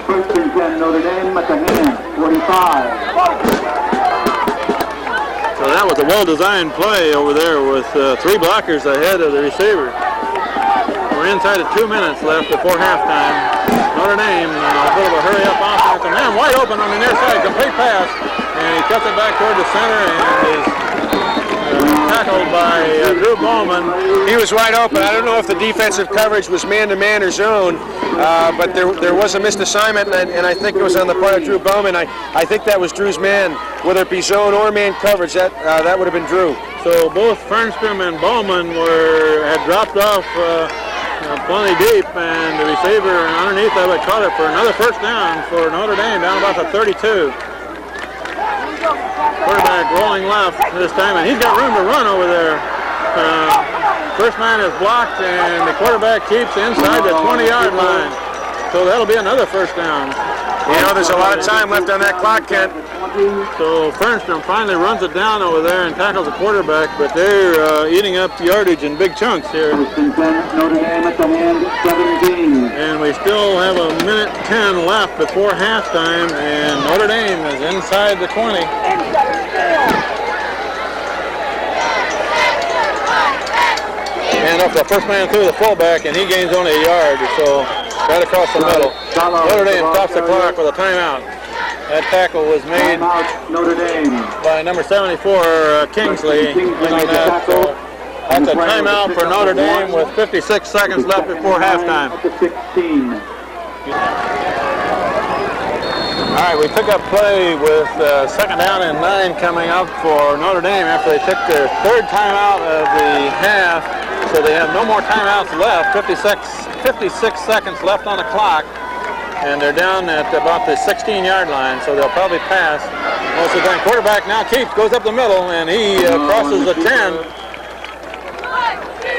First and 10 Notre Dame at the Hand, 45. So that was a well-designed play over there with 3 blockers ahead of the receiver. We're inside of 2 minutes left before halftime. Notre Dame, a bit of a hurry-up offense, and man wide open on the near side, complete pass, and he cuts it back toward the center and is tackled by Drew Bowman. He was wide open. I don't know if the defensive coverage was man-to-man or zone, but there was a missed assignment, and I think it was on the part of Drew Bowman. I think that was Drew's man, whether it be zone or man coverage. That would have been Drew. So both FERNSTROM and Bowman had dropped off plenty deep, and the receiver underneath of it caught it for another first down for Notre Dame down about the 32. Quarterback rolling left this time, and he's got room to run over there. First man is blocked, and the quarterback keeps inside the 20-yard line. So that'll be another first down. You know, there's a lot of time left on that clock, Kent. So FERNSTROM finally runs it down over there and tackles the quarterback, but they're eating up yardage in big chunks here. Notre Dame at the hand, 17. And we still have a minute 10 left before halftime, and Notre Dame is inside the 20. And up the first man through the fullback, and he gains only a yard or so, right across the middle. Notre Dame stops the clock with a timeout. That tackle was made Notre Dame by number 74, Kingsley. That's a timeout for Notre Dame with 56 seconds left before halftime. All right, we pick up play with second down and 9 coming up for Notre Dame after they took their third timeout of the half. So they have no more timeouts left, 56 seconds left on the clock. And they're down at about the 16-yard line, so they'll probably pass most of the time. Quarterback now goes up the middle, and he crosses the 10.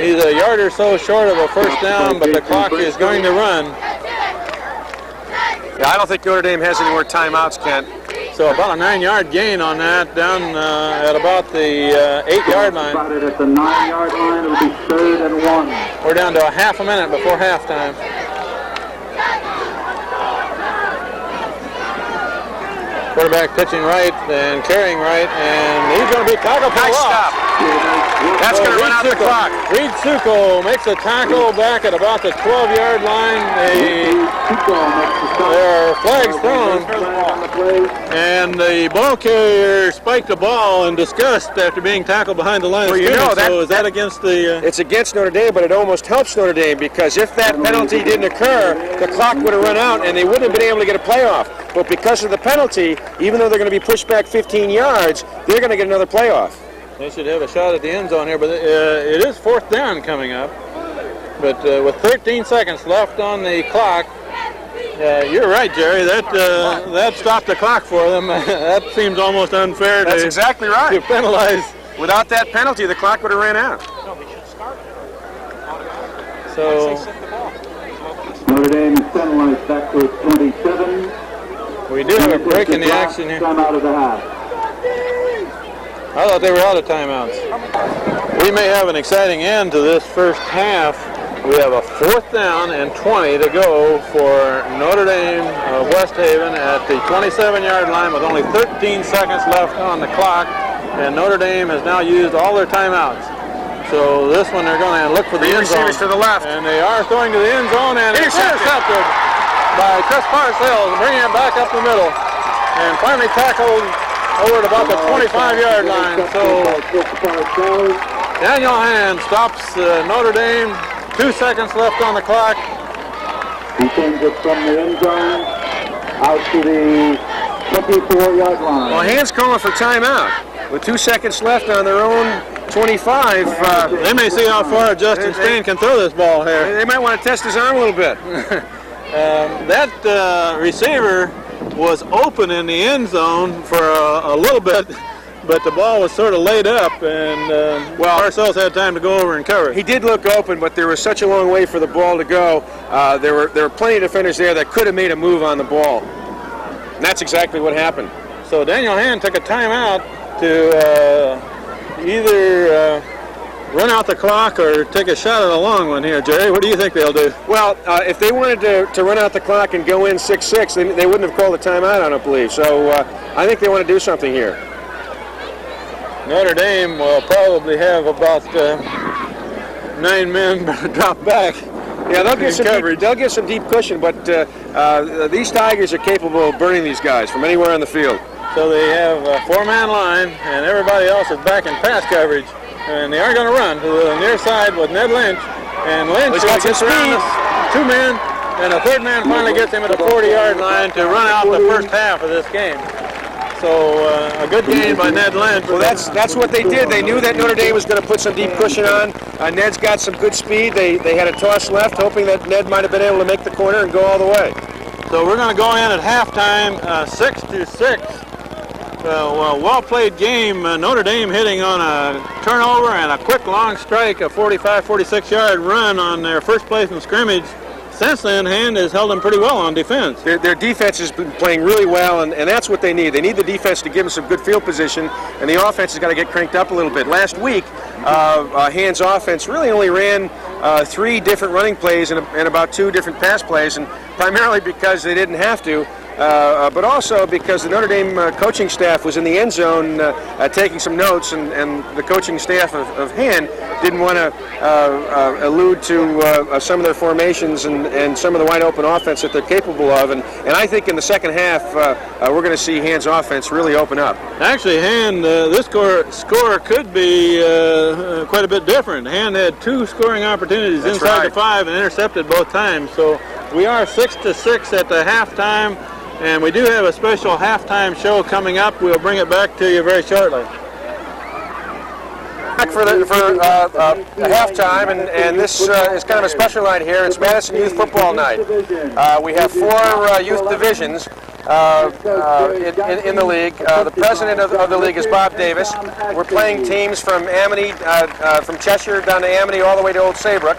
He's a yard or so short of a first down, but the clock is going to run. Yeah, I don't think Notre Dame has any more timeouts, Kent. So about a 9-yard gain on that, down at about the 8-yard line. At the 9-yard line, it'll be 3rd and 1. We're down to a half a minute before halftime. Quarterback pitching right and carrying right, and he's going to be tackled for Nice loss. stop. That's going to run out the clock. Reed SUKO makes a tackle back at about the 12-yard line. There are flags thrown, and the ball carrier spiked the ball in disgust after being tackled behind the line of scrimmage. So is that against the... It's against Notre Dame, but it almost helps Notre Dame because if that penalty didn't occur, the clock would have run out and they wouldn't have been able to get a playoff. But because of the penalty, even though they're going to be pushed back 15 yards, they're going to get another playoff. They should have a shot at the end zone here, but it is fourth down coming up. But with 13 seconds left on the clock, you're right, Jerry. That stopped the clock for them. That seems almost unfair. That's exactly right. To penalize. Without that penalty, the clock would have ran out. So Notre Dame is penalized back to 27. We do have a break in the action here. Time out of the half. I thought they were out of timeouts. We may have an exciting end to this first half. We have a 4th down and 20 to go for Notre Dame of West Haven at the 27-yard line with only 13 seconds left on the clock. And Notre Dame has now used all their timeouts. So this one they're going to look for the end zone. Receivers to the left. And they are throwing to the end zone, and it's intercepted by Chris PARCELLS, bringing it back up the middle. And finally tackled over at about the 25-yard line. So Daniel Hand stops Notre Dame. 2 seconds left on the clock. He sends it from the end zone out to the 24-yard line. Well, Hand's calling for timeout. With 2 seconds left on their own 25. They may see how far Justin Spain can throw this ball here. They might want to test his arm a little bit. That receiver was open in the end zone for a little bit, but the ball was sort of laid up, and PARCELLS had time to go over and cover it. He did look open, but there was such a long way for the ball to go. There were plenty of defenders there that could have made a move on the ball. And that's exactly what happened. So Daniel Hand took a timeout to either run out the clock or take a shot at a long one here. Jerry, what do you think they'll do? Well, if they wanted to run out the clock and go in 6-6, they wouldn't have called a timeout, I don't believe. So I think they want to do something here. Notre Dame will probably have about 9 men drop back. Yeah, they'll get some deep cushion, but these Tigers are capable of burning these guys from anywhere on the field. So they have a 4-man line, and everybody else is back in pass coverage. And they are going to run to the near side with Ned Lynch. And Lynch gets around 2 men, and a 3rd man finally gets him at the 40-yard line to run out the first half of this game. So a good game by Ned Lynch. Well, that's what they did. They knew that Notre Dame was going to put some deep cushion on. Ned's got some good speed. They had a toss left, hoping that Ned might have been able to make the corner and go all the way. So we're going to go in at halftime, 6-6. Well-played game. Notre Dame hitting on a turnover and a quick long strike, a 45-46-yard run on their first play from scrimmage. Since then, Hand has held them pretty well on defense. Their defense has been playing really well, and that's what they need. They need the defense to give them some good field position, and the offense has got to get cranked up a little bit. Last week, Hand's offense really only ran 3 different running plays and about 2 different pass plays, and primarily because they didn't have to. But also because the Notre Dame coaching staff was in the end zone taking some notes, and the coaching staff of Hand didn't want to allude to some of their formations and some of the wide open offense that they're capable of. And I think in the second half we're going to see Hand's offense really open up. Actually, Hand, this score could be quite a bit different. Hand had 2 scoring opportunities That's inside right. the 5 and intercepted both times. So we are 6-6 at the halftime. And we do have a special halftime show coming up. We'll bring it back to you very shortly. Back for halftime, and this is kind of a special night here. It's Madison Youth Football Night. We have 4 youth divisions in the league. The president of the league is Bob Davis. We're playing teams from Amity, from Cheshire down to Amity, all the way to Old Saybrook.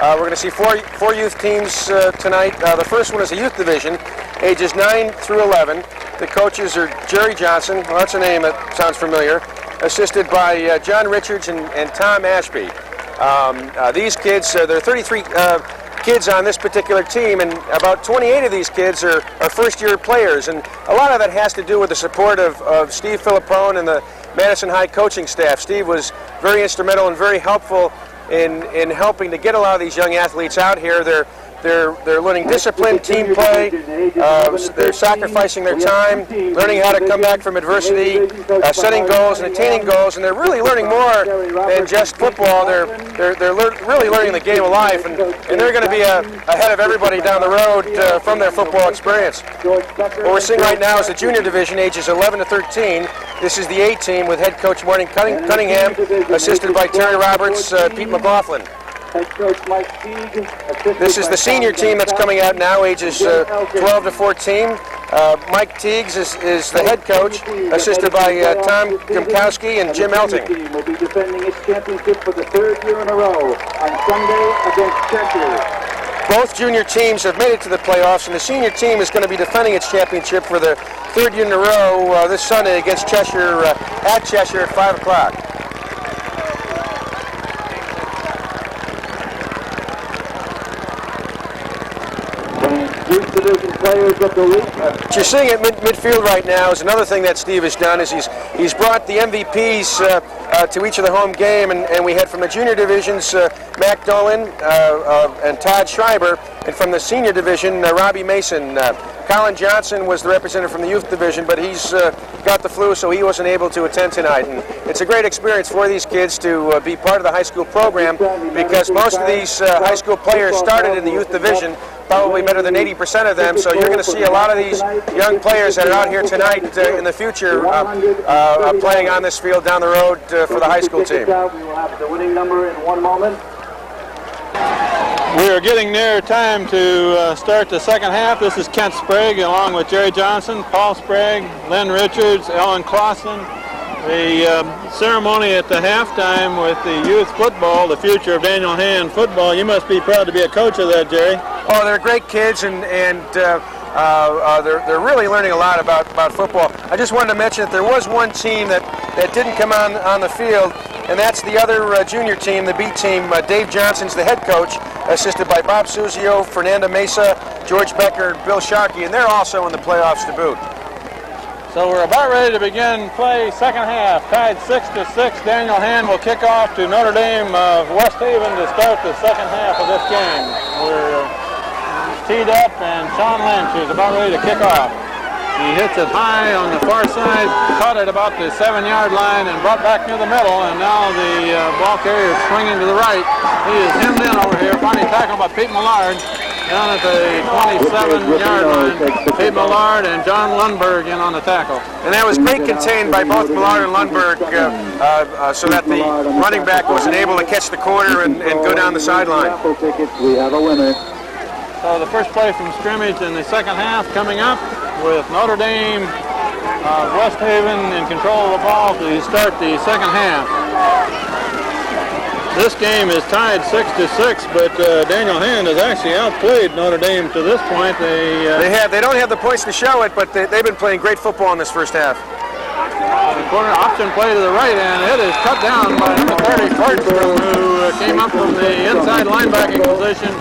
We're going to see four youth teams tonight. The first one is a youth division, ages 9 through 11. The coaches are Jerry Johnson, well, that's a name that sounds familiar, assisted by John Richards and Tom Ashby. These kids, there are 33 kids on this particular team, and about 28 of these kids are first-year players, and a lot of that has to do with the support of Steve Filippone and the Madison High coaching staff. Steve was very instrumental and very helpful in helping to get a lot of these young athletes out here. They're learning discipline, team play, they're sacrificing their time, learning how to come back from adversity, setting goals and attaining goals, and they're really learning more than just football. They're really learning the game of life, and they're going to be ahead of everybody down the road from their football experience. What we're seeing right now is the junior division, ages 11 to 13. This is the A team with head coach Martin Cunningham, assisted by Terry Roberts, Pete McLaughlin. This is the senior team that's coming out now, ages 12 to 14. Mike Teagues is the head coach, assisted by Tom Gumkowski and Jim Elting. The team will be defending its championship for the 3rd year in a row on Sunday against Cheshire. Both junior teams have made it to the playoffs, and the senior team is going to be defending its championship for the 3rd year in a row this Sunday against Cheshire, at Cheshire at 5 o'clock. Youth division players of the week. What you're seeing at midfield right now is another thing that Steve has done, is he's brought the MVPs to each of the home game, and we had from the junior divisions Mac Dolan and Todd Schreiber, and from the senior division Robbie Mason. Colin Johnson was the representative from the youth division, but he's got the flu, so he wasn't able to attend tonight. And it's a great experience for these kids to be part of the high school program, because most of these high school players started in the youth division, probably better than 80% of them. So you're going to see a lot of these young players that are out here tonight in the future playing on this field down the road for the high school team. We will have the winning number in 1 moment. We are getting near time to start the second half. This is Kent Sprague along with Jerry Johnson, Paul Sprague, Lynn Richards, Ellen Claussen. The ceremony at the halftime with the youth football, the future of Daniel Hand football. You must be proud to be a coach of that, Jerry. Oh, they're great kids, and they're really learning a lot about football. I just wanted to mention that there was one team that didn't come on the field, and that's the other junior team, the B team. Dave Johnson's the head coach, assisted by Bob Suzio, Fernando Mesa, George Becker, Bill Sharkey, and they're also in the playoffs to boot. So we're about ready to begin play second half. Tied 6-6. Daniel Hand will kick off to Notre Dame of West Haven to start the second half of this game. We're teed up, and Sean Lynch is about ready to kick off. He hits it high on the far side, caught it about the 7-yard line, and brought back near the middle, and now the ball carrier is swinging to the right. He is hemmed in over here, finally tackled by Pete Millard. down at the 27-yard line. Pete Millard and John Lundberg in on the tackle. And that was great contained by both Millard and Lundberg so that the running back wasn't able to catch the corner and go down the sideline. We have a winner. So the first play from scrimmage in the second half coming up with Notre Dame, West Haven in control of the ball to start the second half. This game is tied 6-6, but Daniel Hand has actually outplayed Notre Dame to this point. They don't have the points to show it, but they've been playing great football in this first half. The corner option play to the right, and it is cut down by number 30, FERNSTROM, who came up from the inside linebacking position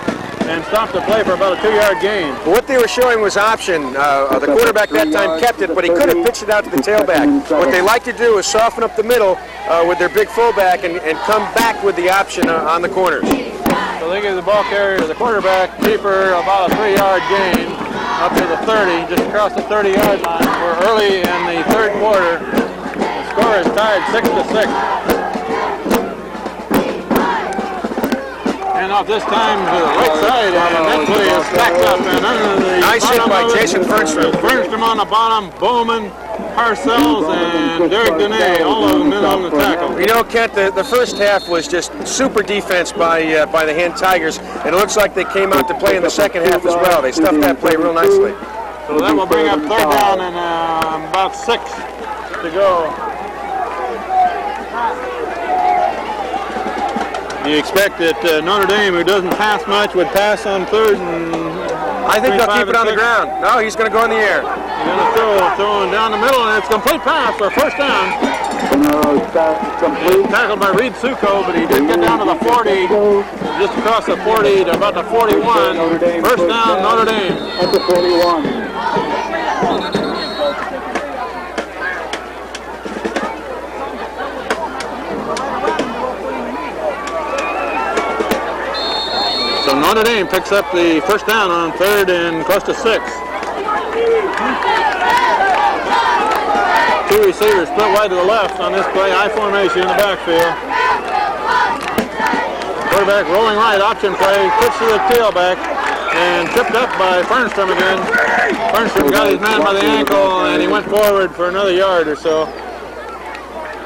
and stopped the play for about a 2-yard gain. What they were showing was option. The quarterback that time kept it, but he could have pitched it out to the tailback. What they like to do is soften up the middle with their big fullback and come back with the option on the corners. So they give the ball carrier to the quarterback, keeper about a 3-yard gain up to the 30, just across the 30-yard line. We're early in the third quarter. The score is tied 6-6. And off this time to the right side, and that play is stacked up. And under the nice hit by Jason FERNSTROM. FERNSTROM on the bottom, BOWMAN, PARCELLS, and Derek Dene, all of them in on the tackle. You know, Kent, the first half was just super defense by the Hand Tigers, and it looks like they came out to play in the second half as well. They stuffed that play real nicely. So that will bring up third down and about 6 to go. You expect that Notre Dame, who doesn't pass much, would pass on third and... I think they'll keep it on the ground. No, he's going to go in the air. He's going to throw down the middle, and it's a complete pass for first down. Tackled by REID SUKO, but he did get down to the 40, just across the 40 to about the 41. First down, Notre Dame. At the 41. So Notre Dame picks up the first down on third and close to 6. 2 receivers split wide to the left on this play, I formation in the backfield. Quarterback rolling right, option play, pitch to the tailback, and tipped up by FERNSTROM again. FERNSTROM got his man by the ankle, and he went forward for another yard or so.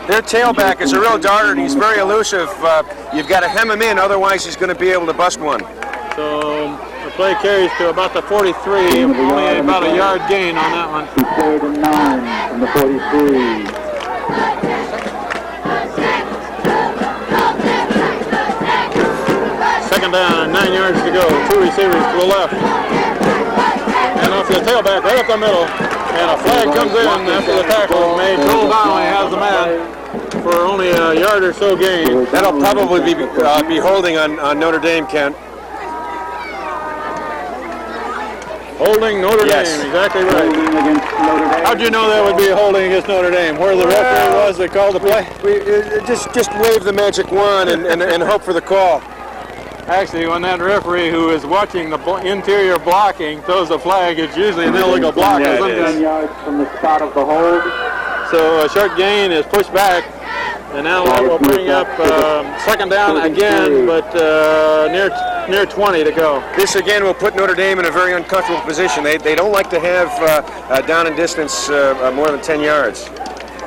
Their tailback is a real darter, and he's very elusive. You've got to hem him in, otherwise he's going to be able to bust one. So the play carries to about the 43, only about a yard gain on that one. 3rd and 9 from the 43. Second down and 9 yards to go. 2 receivers to the left. And off the tailback, right up the middle. And a flag comes in after the tackle is made. Joel Donnelly has the man for only a yard or so gain. That'll probably be holding on Notre Dame, Kent. Holding Notre Dame, exactly right. How'd you know that would be holding against Notre Dame? Where the referee was that called the play? Just wave the magic wand and hope for the call. Actually, when that referee who is watching the interior blocking throws a flag, it's usually an illegal block. Yeah, 10 yards from the spot of the hold. So a short gain is pushed back, and now that will bring up second down again, but near 20 to go. This again will put Notre Dame in a very uncomfortable position. They don't like to have down and distance more than 10 yards.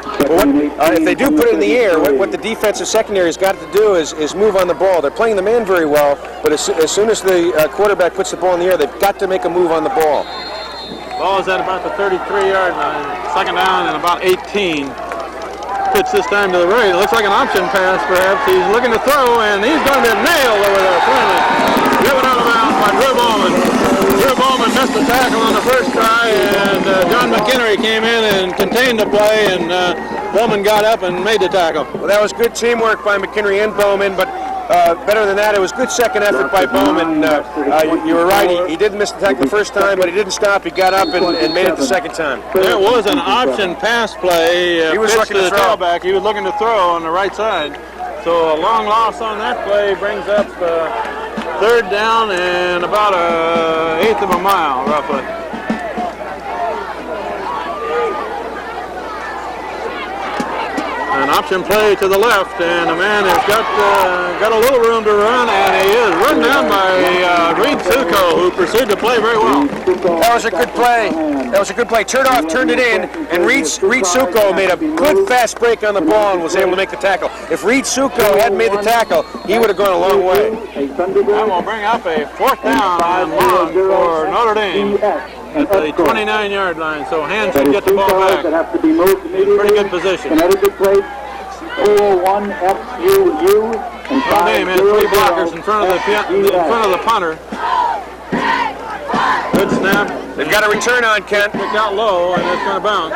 But if they do put it in the air, what the defensive secondary has got to do is move on the ball. They're playing the man very well, but as soon as the quarterback puts the ball in the air, they've got to make a move on the ball. Ball is at about the 33-yard line. Second down and about 18. Pitch this time to the right. It looks like an option pass, perhaps. He's looking to throw, and he's going to be nailed over there. Driven out of bounds by Drew Bowman. Drew Bowman missed the tackle on the first try, and John McHenry came in and contained the play, and Bowman got up and made the tackle. Well, that was good teamwork by McHenry and Bowman, but better than that, it was good second effort by Bowman. You were right, he didn't miss the tackle the first time, but he didn't stop. He got up and made it the second time. There was an option pass play. He was looking to throw. Tailback. He was looking to throw on the right side. So a long loss on that play brings up third down and about an eighth of a mile, roughly. An Option play to the left, and the man has got a little room to run, and he is run down by Reed SUKO, who pursued the play very well. That was a good play. That was a good play. Turnoff turned it in, and Reed SUKO made a good fast break on the ball and was able to make the tackle. If Reed SUKO hadn't made the tackle, he would have gone a long way. That will bring up a 4th down and long for Notre Dame at the 29-yard line, so Hand should get the ball back. Pretty good position. Connecticut plate 401 FUU. Notre Dame has 3 blockers in front of the punter. Good snap. They've got a return on, Kent. Kicked out low, and it's going to bounce.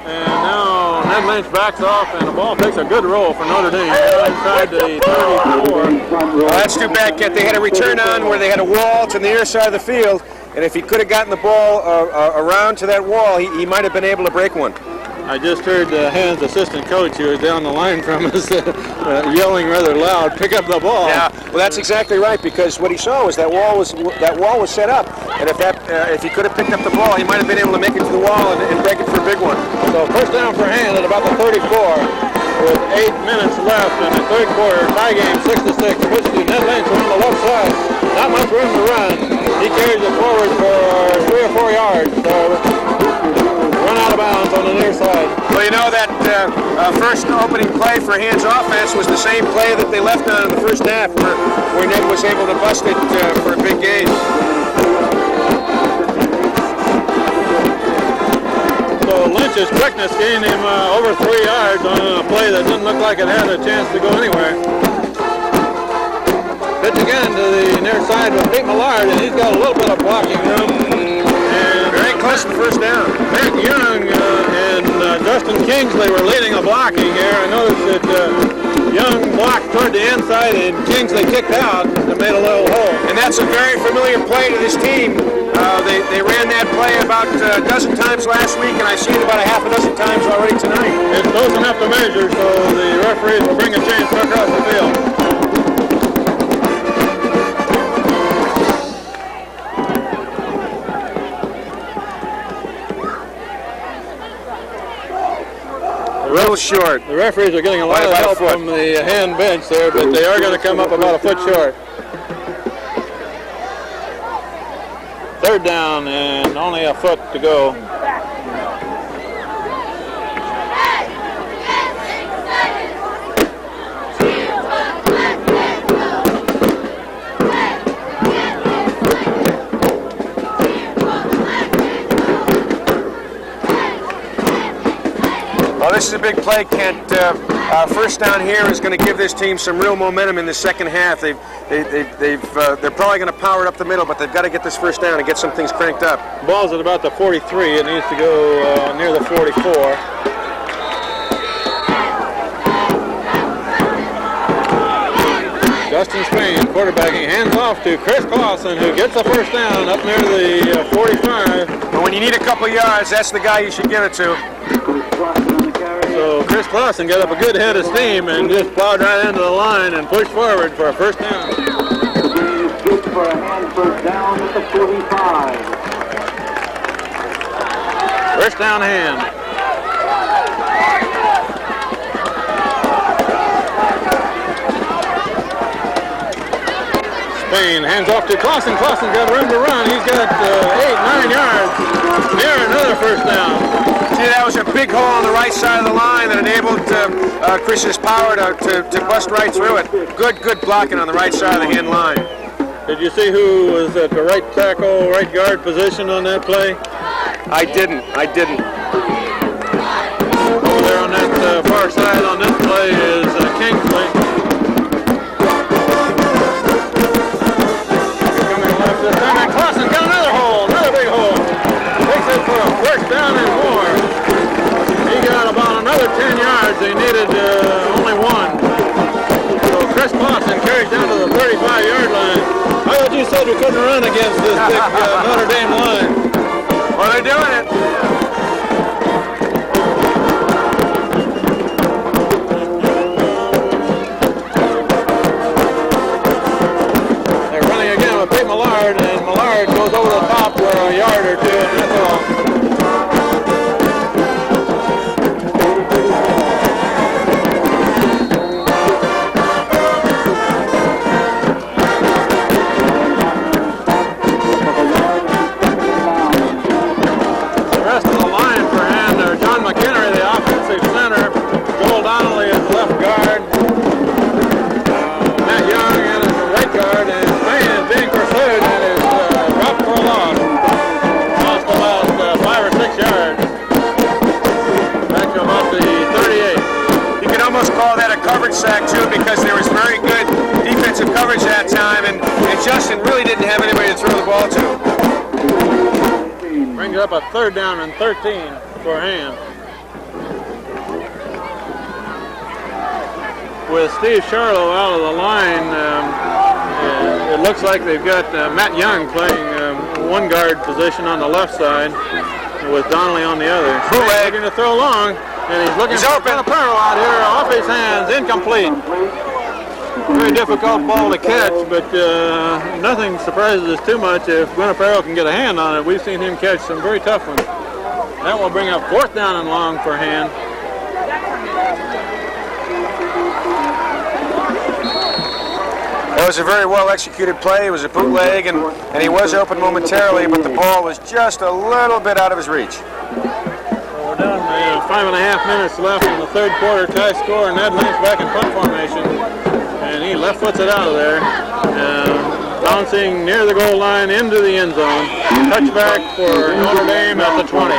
And now Ned Lynch backs off, and the ball takes a good roll for Notre Dame inside the 34. Well, that's too bad, Kent. They had a return on where they had a wall to the near side of the field, and if he could have gotten the ball around to that wall, he might have been able to break one. I just heard Hand's assistant coach, who was down the line from us, yelling rather loud, "Pick up the ball!" Yeah, well, that's exactly right, because what he saw was that wall was set up, and if he could have picked up the ball, he might have been able to make it to the wall and break it for a big one. So 1st down for Hand at about the 34, with 8 minutes left in the 3rd quarter. Tie game 6-6. Pitch to Ned Lynch on the left side. Not much room to run. He carries it forward for 3 or 4 yards. So run out of bounds on the near side. Well, you know that first opening play for Hand's offense was the same play that they left on in the first half, where Ned was able to bust it for a big gain. So Lynch's quickness gained him over 3 yards on a play that didn't look like it had a chance to go anywhere. Pitch again to the near side with Pete Millard, and he's got a little bit of blocking room. Very close to 1st down. Matt Young and Justin Kingsley were leading the blocking here. I noticed that Young blocked toward the inside and Kingsley kicked out and made a little hole. And that's a very familiar play to this team. They ran that play about a dozen times last week, and I've seen it about a half a dozen times already tonight. It's close enough to measure, so the referees will bring a change across the field. A little short. The referees are getting a lot of help from the Hand bench there, but they are going to come up about a foot short. 3rd down and only a foot to go. Well, this is a big play, Kent. 1st down here is going to give this team some real momentum in the second half. They're probably going to power it up the middle, but they've got to get this 1st down and get some things cranked up. Ball's at about the 43. It needs to go near the 44. Justin Spain quarterbacking, hands off to Chris Claussen, who gets the 1st down up near the 45. But when you need a couple yards, that's the guy you should give it to. So Chris Claussen got up a good head of steam and just plowed right into the line and pushed forward for a 1st down. Good for a Hand 1st down at the 45. 1st down Hand. Spain hands off to Claussen. Claussen got room to run. He's got 8-9 yards near another 1st down. See, that was a big hole on the right side of the line that enabled Chris's power to bust right through it. Good blocking on the right side of the Hand line. Did you see who was at the right tackle, right guard position on that play? I didn't. Over there on that far side on this play is Kingsley. Coming left this time, and Claussen got another hole, another big hole. Takes it for a 1st down and more. He got about another 10 yards. They needed only 1. So Chris Claussen carries down to the 35-yard line. I thought you said we couldn't run against this big Notre Dame line. Well, they're doing it. They're running again with Pete Millard, and Millard goes over the top for a yard or 2, and that's all. Montgomery, the offensive center. Joel Donnelly is left guard. Matt Young in as the right guard, and Spain is being pursued and is dropped for a loss. Lost about 5 or 6 yards. Back to about the 38. You can almost call that a coverage sack too, because there was very good defensive coverage that time, and Justin really didn't have anybody to throw the ball to. Brings up a 3rd down and 13 for Hand. With Steve CIARLO out of the line, it looks like they've got Matt Young playing one guard position on the left side with Donnelly on the other. He's looking to throw long, and he's looking for Guinapero out here, off his hands, incomplete. Very difficult ball to catch, but nothing surprises us too much if Guinapero can get a hand on it. We've seen him catch some very tough ones. That will bring up 4th down and long for Hand. That was a very well executed play. It was a bootleg, and he was open momentarily, but the ball was just a little bit out of his reach. We're down to 5.5 minutes left in the 3rd quarter. Tie score, and Ned Lynch back in punt formation, and he left foots it out of there, bouncing near the goal line into the end zone. Touchback for Notre Dame at the 20.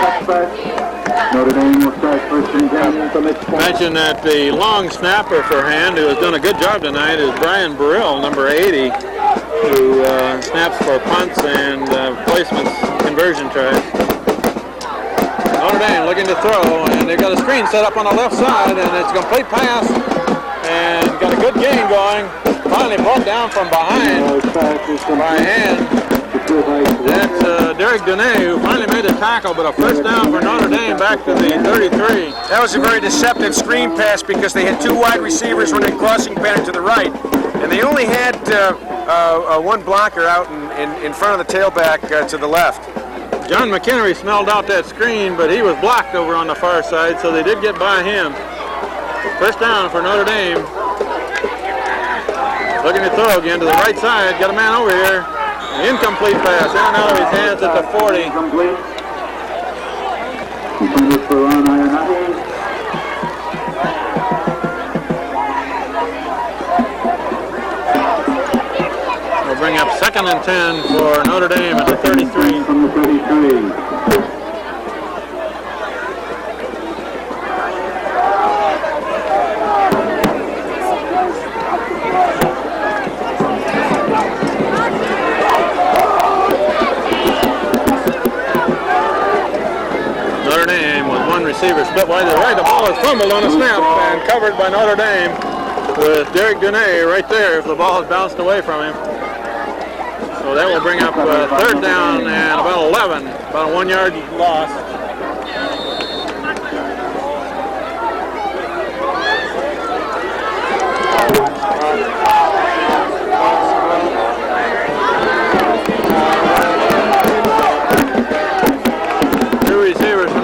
Notre Dame will start 1st and 10 from its point. Mention that the long snapper for Hand, who has done a good job tonight, is Brian Burrell, number 80, who snaps for punts and placements, conversion tries. Notre Dame looking to throw, and they've got a screen set up on the left side, and it's a complete pass, and got a good gain going. Finally brought down from behind by Hand. That's Derek Dene, who finally made a tackle, but a 1st down for Notre Dame back to the 33. That was a very deceptive screen pass because they had 2 wide receivers running crossing pattern to the right, and they only had one blocker out in front of the tailback to the left. John McHenry smelled out that screen, but he was blocked over on the far side, so they did get by him. 1st down for Notre Dame. Looking to throw again to the right side. Got a man over here. Incomplete pass, in and out of his hands at the 40. We'll bring up 2nd and 10 for Notre Dame at the 33. From the 33. Receiver split wide to the right. The ball is fumbled on a snap and covered by Notre Dame with Derek Dene right there if the ball has bounced away from him. So that will bring up 3rd down and about 11, about a 1-yard loss.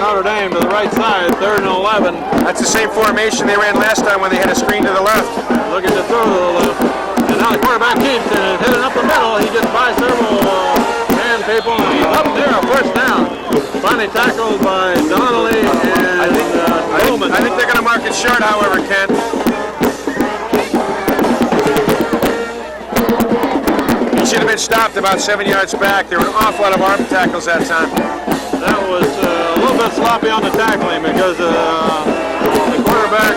Notre Dame to the right side, 3rd and 11. That's the same formation they ran last time when they had a screen to the left. Looking to throw to the left. And now the quarterback keeps and is heading up the middle. He gets by several man people and he's up there, a 1st down. Finally tackled by Donnelly and BOWMAN. I think they're going to mark it short, however, Ken. He should have been stopped about 7 yards back. There were an awful lot of arm tackles that time. That was a little bit sloppy on the tackling because the quarterback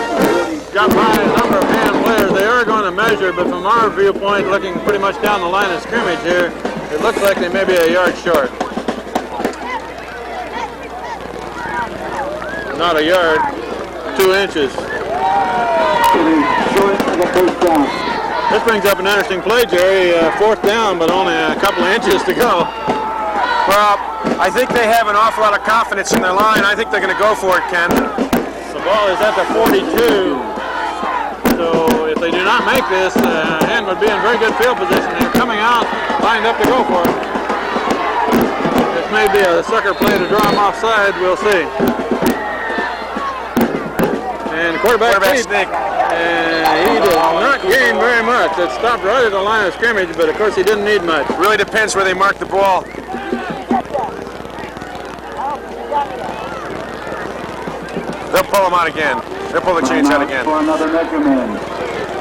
got by a number of hand players. They are going to measure, but from our viewpoint, looking pretty much down the line of scrimmage here, it looks like they may be a yard short. Not a yard, 2 inches. This brings up an interesting play, Jerry. 4th down, but only a couple of inches to go. Well, I think they have an awful lot of confidence in their line. I think they're going to go for it, Ken. The ball is at the 42. So if they do not make this, Hand would be in very good field position. They're coming out, lined up to go for it. This may be a sucker play to draw them offside. We'll see. And the quarterback sneak. And he did not gain very much. It stopped right at the line of scrimmage, but of course he didn't need much. Really depends where they mark the ball. They'll pull them out again. They'll pull the chains out again. For another measurement.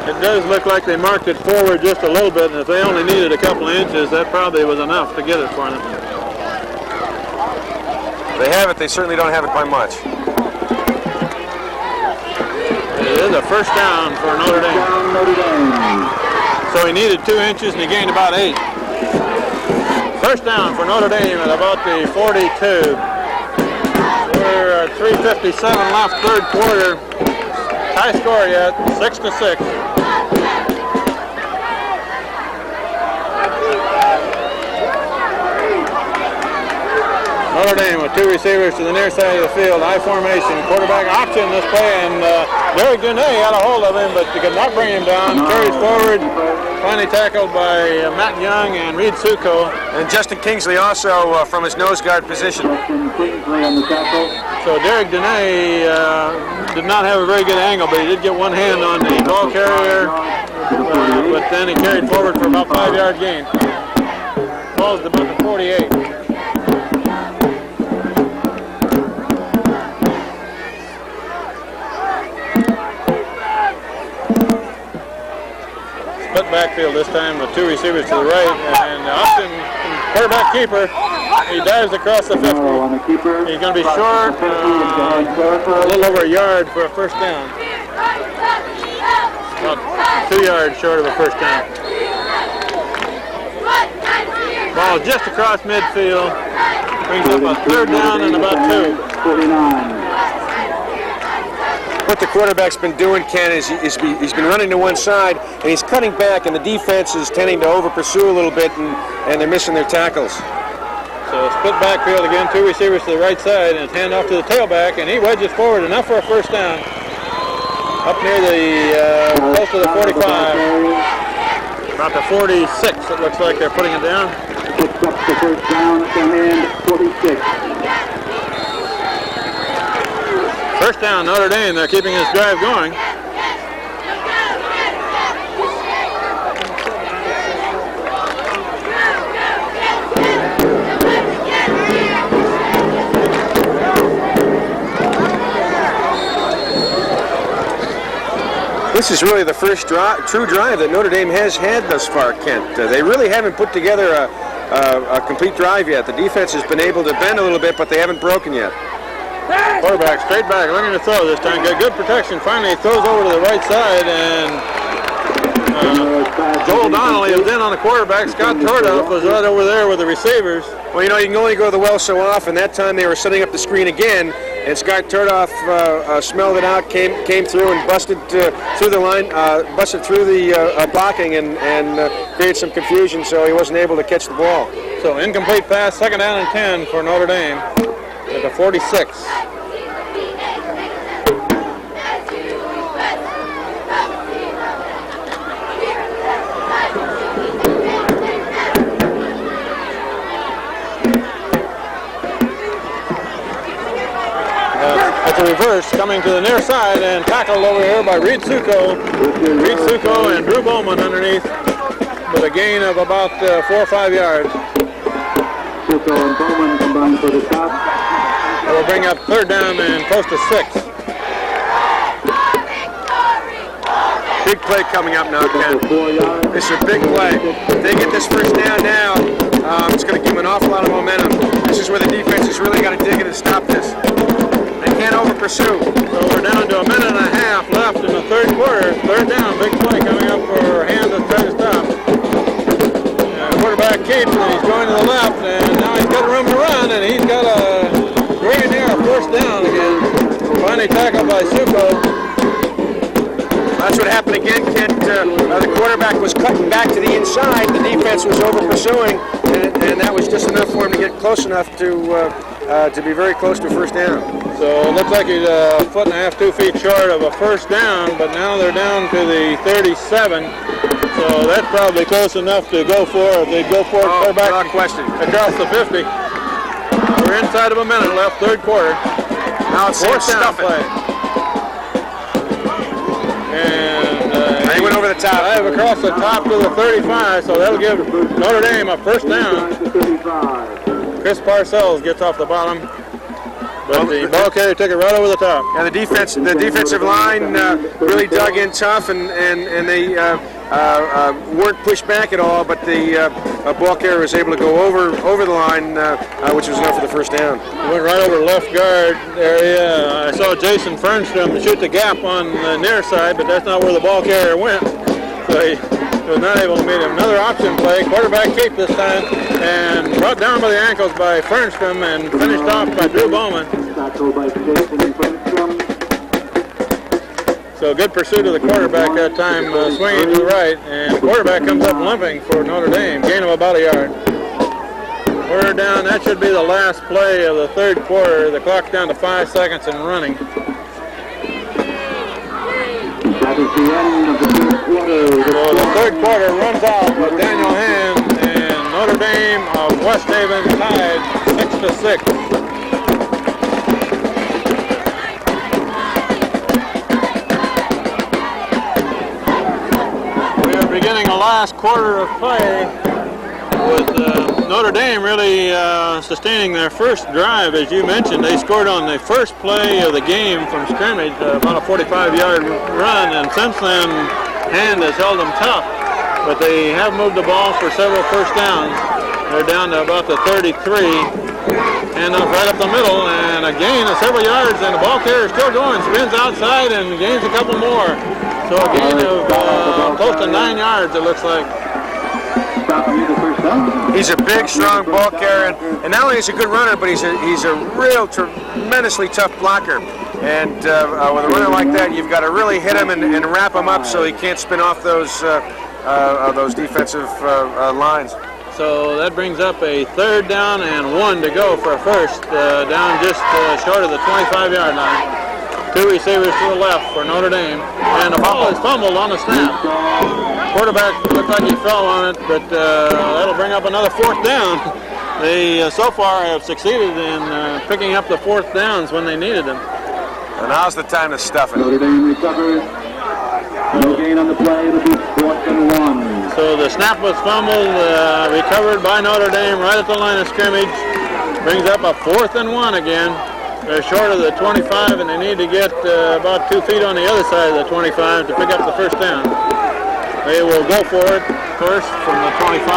It does look like they marked it forward just a little bit, and if they only needed a couple of inches, that probably was enough to get it for them. They have it. They certainly don't have it by much. It is a first down for Notre Dame. So he needed 2 inches, and he gained about 8. First down for Notre Dame at about the 42. We're 3:57 left, third quarter. High score yet, 6-6. Notre Dame with 2 receivers to the near side of the field. I formation, quarterback option this play, and Derek Donnelly had a hold of him, but he could not bring him down. Carries forward, finally tackled by Matt Young and Reed SUKO. And Justin Kingsley also from his nose guard position. Justin Kingsley on the tackle. So Derek Donnelly did not have a very good angle, but he did get one hand on the ball carrier, but then he carried forward for about 5-yard gain. Ball's about the 48. Split backfield this time with 2 receivers to the right, and Austin, quarterback keeper, he dives across the 50. He's going to be short, a little over a yard for a first down. About 2 yards short of a first down. Ball just across midfield, brings up a third down and about 2. 49. What the quarterback's been doing, Ken, is he's been running to one side, and he's cutting back, and the defense is tending to over-pursue a little bit, and they're missing their tackles. So split backfield again, 2 receivers to the right side, and it's handoff to the tailback, and he wedges forward enough for a first down. Up near the, close to the 45. About the 46, it looks like they're putting it down. Picks up the first down at the hand, 46. First down, Notre Dame. They're keeping this drive going. This is really the first true drive that Notre Dame has had thus far, Kent. They really haven't put together a complete drive yet. The defense has been able to bend a little bit, but they haven't broken yet. Quarterback straight back, looking to throw this time. Got good protection. Finally, he throws over to the right side, and Joel Donnelly is in on the quarterback. Scott Tordoff was right over there with the receivers. Well, you know, you can only go to the well so often. That time they were setting up the screen again, and Scott Tordoff smelled it out, came through and busted through the line, busted through the blocking, and created some confusion, so he wasn't able to catch the ball. So incomplete pass, second down and 10 for Notre Dame at the 46. It's a reverse coming to the near side and tackled over here by Reed SUKO. Reed SUKO and Drew Bowman underneath with a gain of about 4 or 5 yards. SUKO and Bowman combined for the top. We'll bring up third down and close to 6. Big play coming up now, Ken. This is a big play. If they get this first down now, it's going to give them an awful lot of momentum. This is where the defense has really got to dig in and stop this. They can't over-pursue. So we're down to a minute and a half left in the third quarter. Third down, big play coming up for Hand to try to stop. Quarterback keeps, and he's going to the left, and now he's got room to run, and he's got a very near first down again. Finally tackled by SUKO. That's what happened again, Kent. The quarterback was cutting back to the inside. The defense was over-pursuing, and that was just enough for him to get close enough to be very close to a first down. So it looks like he's a foot and a half, 2 feet short of a first down, but now they're down to the 37. So that's probably close enough to go for if they go for it. Quarterback without question. Across the 50. We're inside of a minute left, third quarter. Now it's fourth down stuff play. And he went over the top. Dive across the top to the 35, so that'll give Notre Dame a first down. Chris Parcells gets off the bottom. But the ball carrier took it right over the top. And the defensive line really dug in tough, and they weren't pushed back at all. But the ball carrier was able to go over the line, which was enough for the first down. He went right over left guard area. I saw Jason FERNSTROM shoot the gap on the near side, but that's not where the ball carrier went. So he was not able to meet him. Another option play, quarterback keep this time, and brought down by the ankles by FERNSTROM and finished off by Drew Bowman. So good pursuit of the quarterback that time, swinging to the right, and the quarterback comes up limping for Notre Dame, gain of about a yard. We're down, that should be the last play of the third quarter. The clock's down to 5 seconds and running. That is the end of the third quarter. So the third quarter runs out with Daniel Hand and Notre Dame of West Haven tied 6-6. We are beginning the last quarter of play with Notre Dame really sustaining their first drive. As you mentioned, they scored on the first play of the game from scrimmage, about a 45-yard run, and since then Hand has held them tough, but they have moved the ball for several first downs. They're down to about the 33, and right up the middle, and a gain of several yards, and the ball carrier is still going, spins outside and gains a couple more. So a gain of close to 9 yards, it looks like. He's a big, strong ball carrier, and not only is he a good runner, but he's a real tremendously tough blocker. And with a runner like that, you've got to really hit him and wrap him up so he can't spin off those defensive lines. So that brings up a third down and 1 to go for a first, down just short of the 25-yard line. Two receivers to the left for Notre Dame, and the ball is fumbled on the snap. Quarterback looked like he fell on it, but that'll bring up another fourth down. They so far have succeeded in picking up the fourth downs when they needed them. And now's the time to stuff it. Notre Dame recovers. No gain on the play. It'll be 4th and 1. So the snap was fumbled, recovered by Notre Dame right at the line of scrimmage. Brings up a 4th and 1 again. They're short of the 25, and they need to get about 2 feet on the other side of the 25 to pick up the first down. They will go for it first from the 25.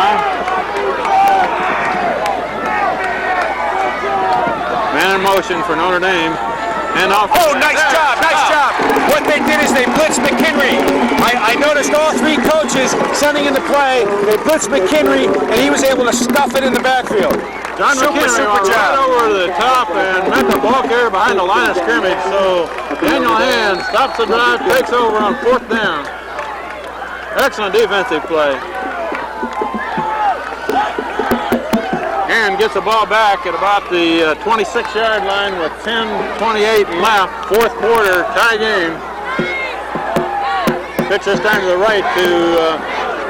Man in motion for Notre Dame. And off. Oh, nice job, nice job. What they did is they blitzed McHenry. I noticed all 3 coaches sending in the play. They blitzed McHenry, and he was able to stuff it in the backfield. John McHenry went right over the top and met the ball carrier behind the line of scrimmage. So Daniel Hand stops the drive, takes over on 4th down. Excellent defensive play. And gets the ball back at about the 26-yard line with 10:28 left. 4th quarter, tie game. Pitch this time to the right to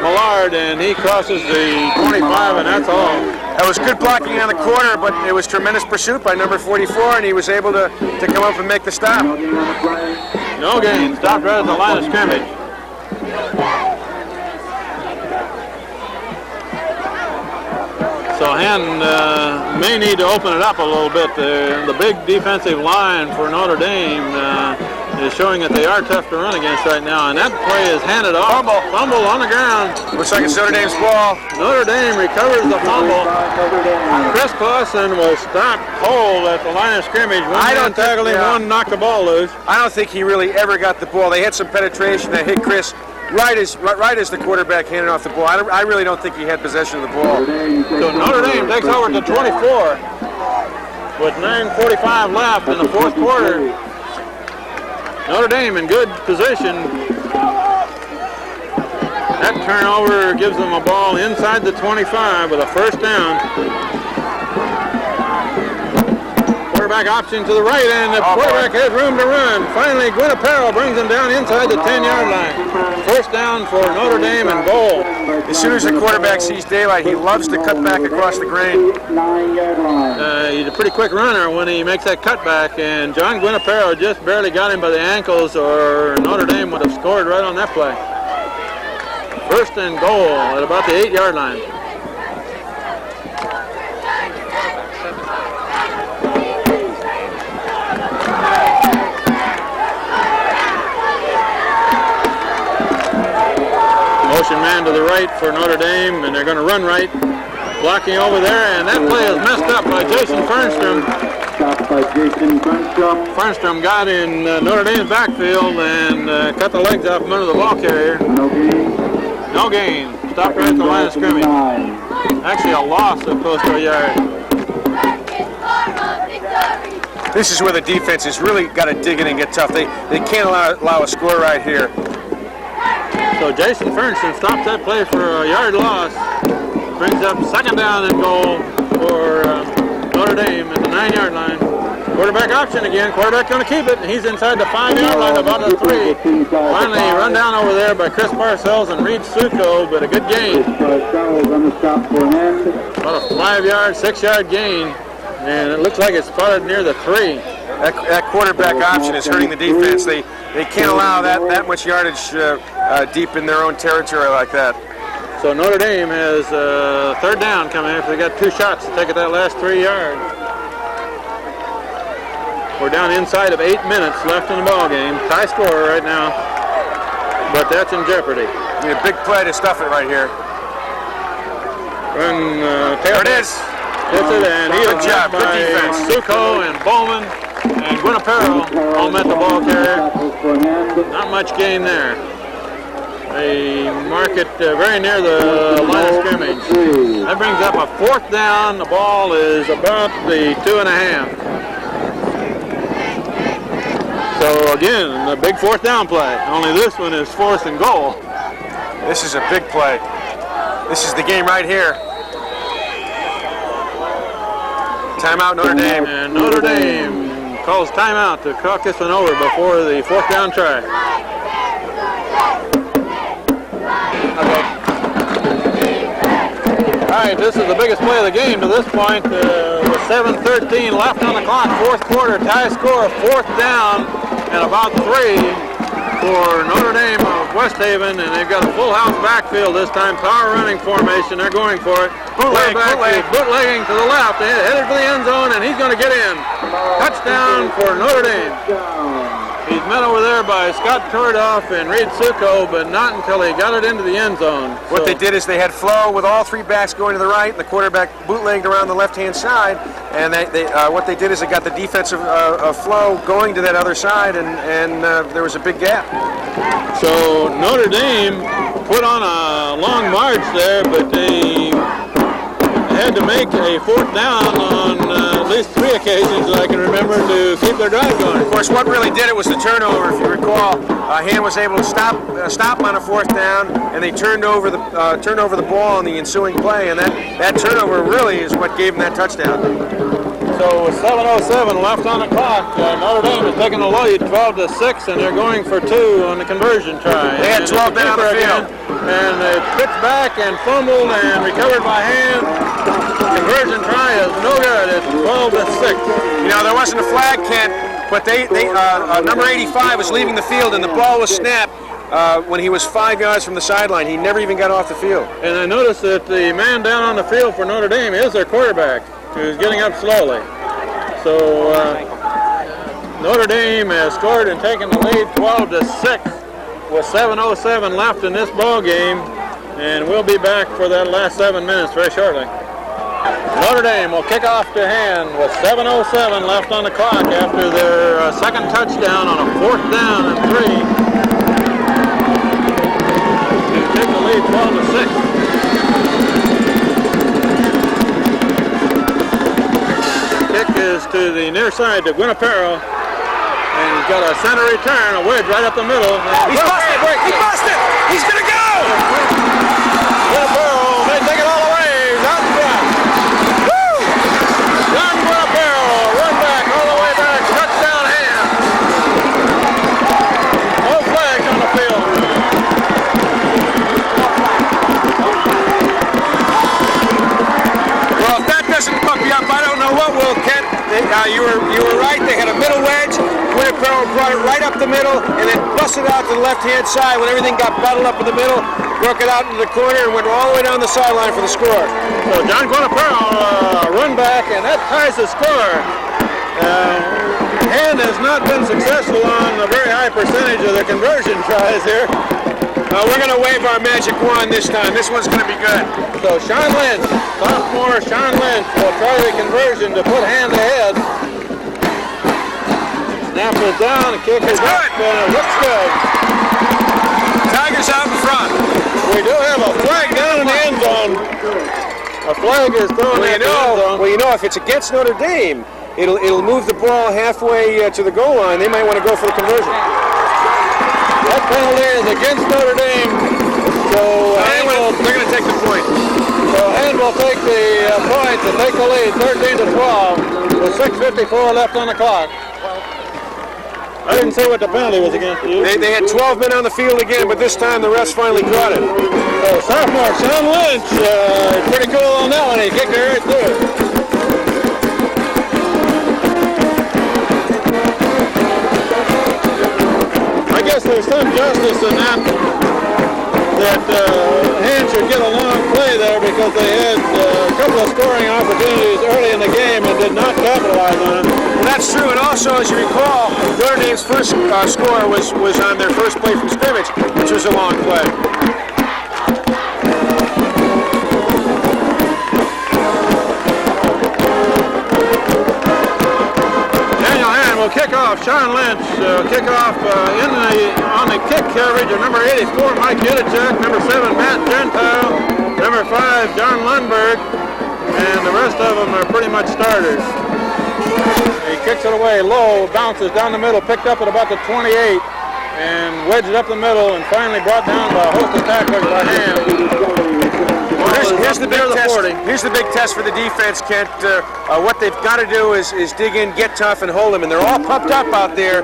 MILLIARD, and he crosses the 25, and that's all. That was good blocking on the corner, but it was tremendous pursuit by number 44, and he was able to come up and make the stop. No gain. Stopped right at the line of scrimmage. So Hand may need to open it up a little bit. The big defensive line for Notre Dame is showing that they are tough to run against right now, and that play is handed off. Fumble on the ground. Looks like it's Notre Dame's ball. Notre Dame recovers the fumble. Chris CLAUSSEN was stopped cold at the line of scrimmage. One man tackled him, one knocked the ball loose. I don't think he really ever got the ball. They had some penetration that hit Chris right as the quarterback handed off the ball. I really don't think he had possession of the ball. So Notre Dame takes over to 24 with 9:45 left in the 4th quarter. Notre Dame in good position. That turnover gives them a ball inside the 25 with a first down. Quarterback option to the right, and the quarterback has room to run. Finally, Guinapero brings him down inside the 10-yard line. First down for Notre Dame and goal. As soon as the quarterback sees daylight, he loves to cut back across the grain. He's a pretty quick runner when he makes that cutback, and John Guinapero just barely got him by the ankles, or Notre Dame would have scored right on that play. First and goal at about the 8-yard line. to the right for Notre Dame, and they're going to run right. Blocking over there, and that play is messed up by Jason FERNSTROM. Stopped by Jason FERNSTROM. FERNSTROM got in Notre Dame's backfield and cut the legs off from under the ball carrier. No gain. No gain. Stopped right at the line of scrimmage. Actually a loss of close to a yard. This is where the defense has really got to dig in and get tough. They can't allow a score right here. So Jason FERNSTROM stops that play for a yard loss. Brings up second down and goal for Notre Dame at the 9-yard line. Quarterback option again. Quarterback going to keep it. He's inside the 5-yard line, about the 3. Finally run down over there by Chris Parcells and REID SUKO, but a good gain. About a 5-yard, 6-yard gain, and it looks like it's spotted near the 3. That quarterback option is hurting the defense. They can't allow that much yardage deep in their own territory like that. So Notre Dame has third down coming in. They got 2 shots to take it that last 3 yards. We're down inside of 8 minutes left in the ball game. Tie score right now, but that's in jeopardy. A big play to stuff it right here. Run, there it is. Hits it, and he Good is job. by Good defense. SUKO and BOWMAN and Guinapero all met the ball carrier. Not much gain there. They mark it very near the line of scrimmage. That brings up a 4th down. The ball is about the 2.5. So again, the big 4th down play. Only this one is 4th and goal. This is a big play. This is the game right here. Timeout Notre Dame. And Notre Dame calls timeout to talk this one over before the 4th down try. All right, this is the biggest play of the game to this point. With 7:13 left on the clock, 4th quarter, tie score, 4th down and about 3 for Notre Dame of West Haven, and they've got a full house backfield this time. Power running formation, they're going for it. Bootlegging to the left, headed to the end zone, and he's going to get in. Touchdown for Notre Dame. He's met over there by Scott Tordoff and REID SUKO, but not until he got it into the end zone. What they did is they had flow with all 3 backs going to the right, and the quarterback bootlegged around the left-hand side. And what they did is they got the defensive flow going to that other side, and there was a big gap. So Notre Dame put on a long march there, but they had to make a 4th down on at least 3 occasions that I can remember to keep their drive going. Of course, what really did it was the turnover. If you recall, Han was able to stop on a 4th down, and they turned over the ball on the ensuing play, and that turnover really is what gave them that touchdown. So with 7:07 left on the clock, Notre Dame is taking the lead 12-6, and they're going for 2 on the conversion try. They had 12 men on the field. And they pitched back and fumbled and recovered by hand. Conversion try is no good. It's 12-6. You know, there wasn't a flag, Kent, but number 85 was leaving the field, and the ball was snapped when he was 5 yards from the sideline. He never even got off the field. And I noticed that the man down on the field for Notre Dame is their quarterback, who's getting up slowly. So Notre Dame has scored and taken the lead 12-6 with 7:07 left in this ball game, and we'll be back for that last 7 minutes very shortly. Notre Dame will kick off to hand with 7:07 left on the clock after their second touchdown on a 4th down and 3 to take the lead 12-6. Kick is to the near side to Guinapero, and he's got a center return, a wedge right up the middle. He's busted! He busted! He's going to go! Guinapero may take it all the way. He's out in front. Woo! John Guinapero, run back all the way back. Touchdown hand. No flags on the field. Well, if that doesn't pump you up, I don't know what will, Kent. You were right. They had a middle wedge. Guinapero brought it right up the middle and then busted out to the left-hand side when everything got bottled up in the middle, broke it out into the corner, and went all the way down the sideline for the score. So John Guinapero run back, and that ties the score. Hand has not been successful on a very high percentage of the conversion tries here. We're going to wave our magic wand this time. This one's going to be good. So Sean Lynch, sophomore Sean Lynch, will try the conversion to put hand ahead. Snap it down, and kick it up, and it looks good. Tigers out in front. We do have a flag down in the end zone. A flag is thrown in the end zone. Well, you know, if it's against Notre Dame, it'll move the ball halfway to the goal line. They might want to go for the conversion. That penalty is against Notre Dame. So they're going to take the point. So Hand will take the points and take the lead, 13-12, with 6:54 left on the clock. I didn't say what the penalty was against you. They had 12 men on the field again, but this time the refs finally caught it. So sophomore Sean Lynch, pretty cool on that one. He kicked it right through it. I guess there's some justice in that Hand should get a long play there because they had a couple of scoring opportunities early in the game and did not capitalize on it. Well, that's true, and also, as you recall, Notre Dame's first score was on their first play from scrimmage, which was a long play. Will kick off. Sean Lynch kick off on the kick coverage of number 84, Mike Yudachuk, number 7, Matt Gentile, number 5, John Lundberg, and the rest of them are pretty much starters. He kicks it away low, bounces down the middle, picked up at about the 28, and wedged up the middle, and finally brought down by a host of tacklers by Hand. Here's the big test. Here's the big test for the defense, Kent. What they've got to do is dig in, get tough, and hold them. And they're all pumped up out there.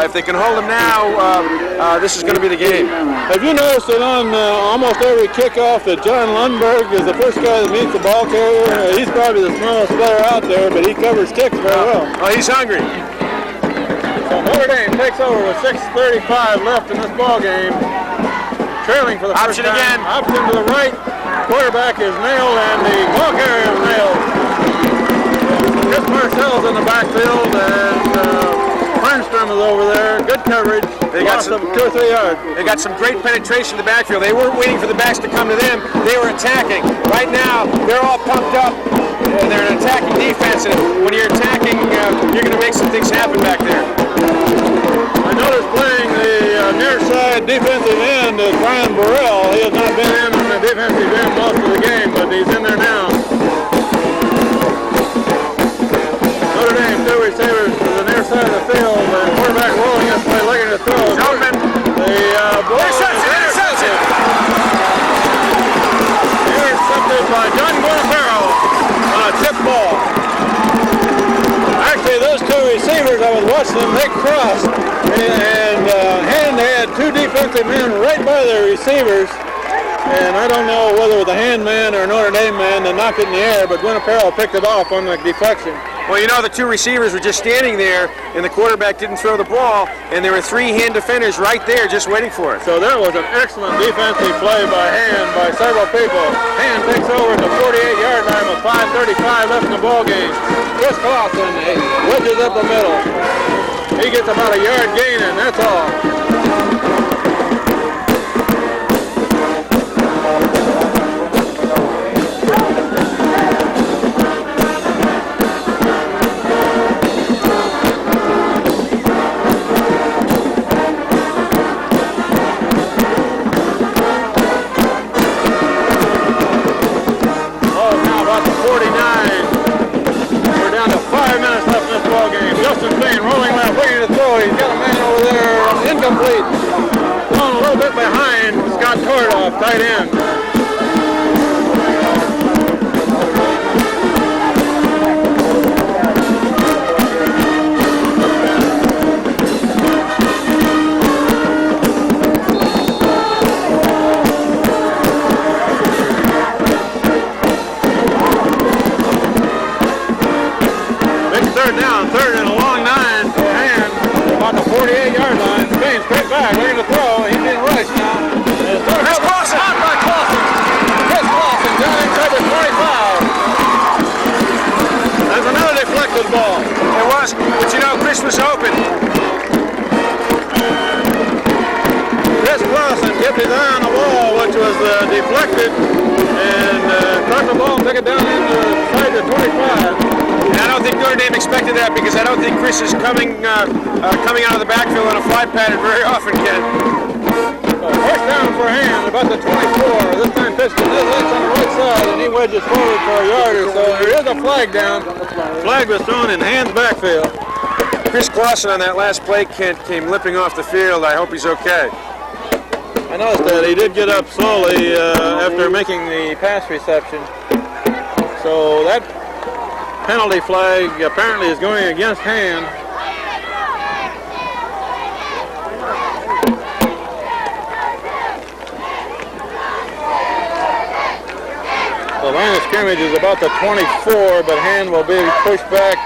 If they can hold them now, this is going to be the game. Have you noticed that on almost every kickoff that John Lundberg is the first guy that meets the ball carrier? He's probably the smallest player out there, but he covers kicks very well. Oh, he's hungry. So Notre Dame takes over with 6:35 left in this ball game. Trailing for the first time. Option again. Option to the right. Quarterback is nailed and the ball carrier is nailed. Just PARCELLS in the backfield and FERNSTROM is over there. Good coverage. They got some 2 or 3 yards. They got some great penetration in the backfield. They weren't waiting for the backs to come to them. They were attacking. Right now, they're all pumped up. They're an attacking defense, and when you're attacking, you're going to make some things happen back there. I noticed playing the near side defensive end is Brian Burrell. He has not been in on the defensive end most of the game, but he's in there now. Notre Dame, 2 receivers to the near side of the field. The quarterback rolling this way, looking to throw. Open. The ball is intercepted. Intercepted by John Guaraparo on a tip ball. Actually, those 2 receivers, I was watching them, they crossed. And Hand had 2 defensive men right by their receivers. And I don't know whether it was a Hand man or a Notre Dame man that knocked it in the air, but Guaraparo picked it off on the deflection. Well, you know, the 2 receivers were just standing there, and the quarterback didn't throw the ball, and there were 3 Hand defenders right there just waiting for it. So that was an excellent defensive play by Hand by several people. Hand takes over at the 48-yard line with 5:35 left in the ball game. Chris CLAUSSEN wedges up the middle. He gets about a yard gain, and that's all. Incomplete. Going a little bit behind Scott Tordoff, tight end. Big third down, third and a long 9 for Hand about the 48-yard line. Spain straight back, looking to throw. He's being rushed now. Chris CLAUSSEN! Out by CLAUSSEN! Chris CLAUSSEN down inside the 25. That's another deflected ball. It was, but you know, Chris was open. Chris his eye on the ball, which was deflected, and caught the ball and took it down inside the 25. And I don't think Notre Dame expected that because I don't think Chris is coming out of the backfield on a fly pattern very often, Ken. First down for Hand, about the 24. This time pitched to LYNCH on the right side, and he wedges forward for a yard or so. There is a flag down. Flag was thrown in Hand's backfield. Chris CLAUSSEN on that last play, Kent, came limping off the field. I hope he's okay. I noticed that he did get up slowly after making the pass reception. So that penalty flag apparently is going against Hand. The line of scrimmage is about the 24, but Hand will be pushed back.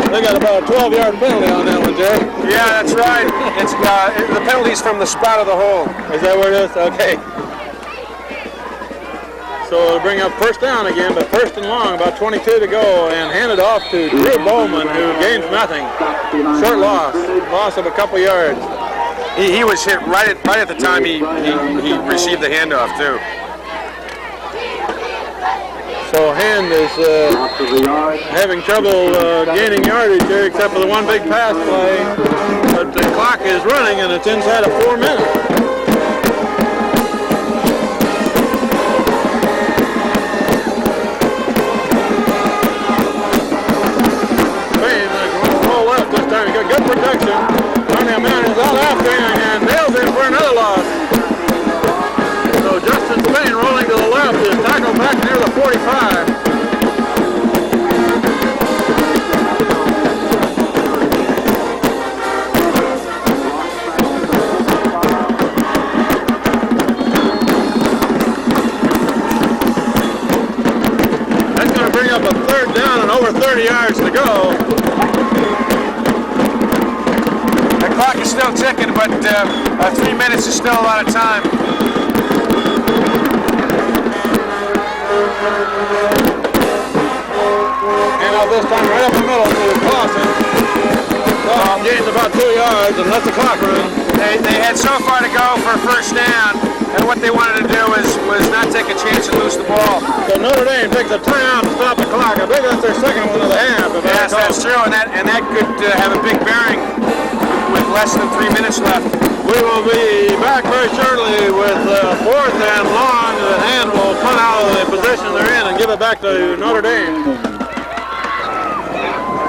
They got about a 12-yard penalty on that one, Jerry. Yeah, that's right. It's the penalty's from the spot of the hole. Is that where it is? Okay. So it'll bring up first down again, but first and long, about 22 to go, and handed off to Drew Bowman, who gains nothing. Short loss of a couple yards. He was hit right at the time he received the handoff too. So Hand is having trouble gaining yardage here, except for the one big pass play. But the clock is running, and it's inside of 4 minutes. He got good protection. Tony Man is out after him and nails him for another loss. So Justin Spain rolling to the left is tackled back near the 45. That's going to bring up a third down and over 30 yards to go. The clock is still ticking, but 3 minutes is still a lot of time. And out this time right up the middle to CLAUSSEN. Gains about 2 yards and lets the clock run. They had so far to go for a first down, and what they wanted to do was not take a chance and lose the ball. So Notre Dame takes a timeout to stop the clock. I believe that's their second one of the half. Yes, that's true, and that could have a big bearing with less than 3 minutes left. We will be back very shortly with fourth and long. The Hand will punt out of the position they're in and give it back to Notre Dame.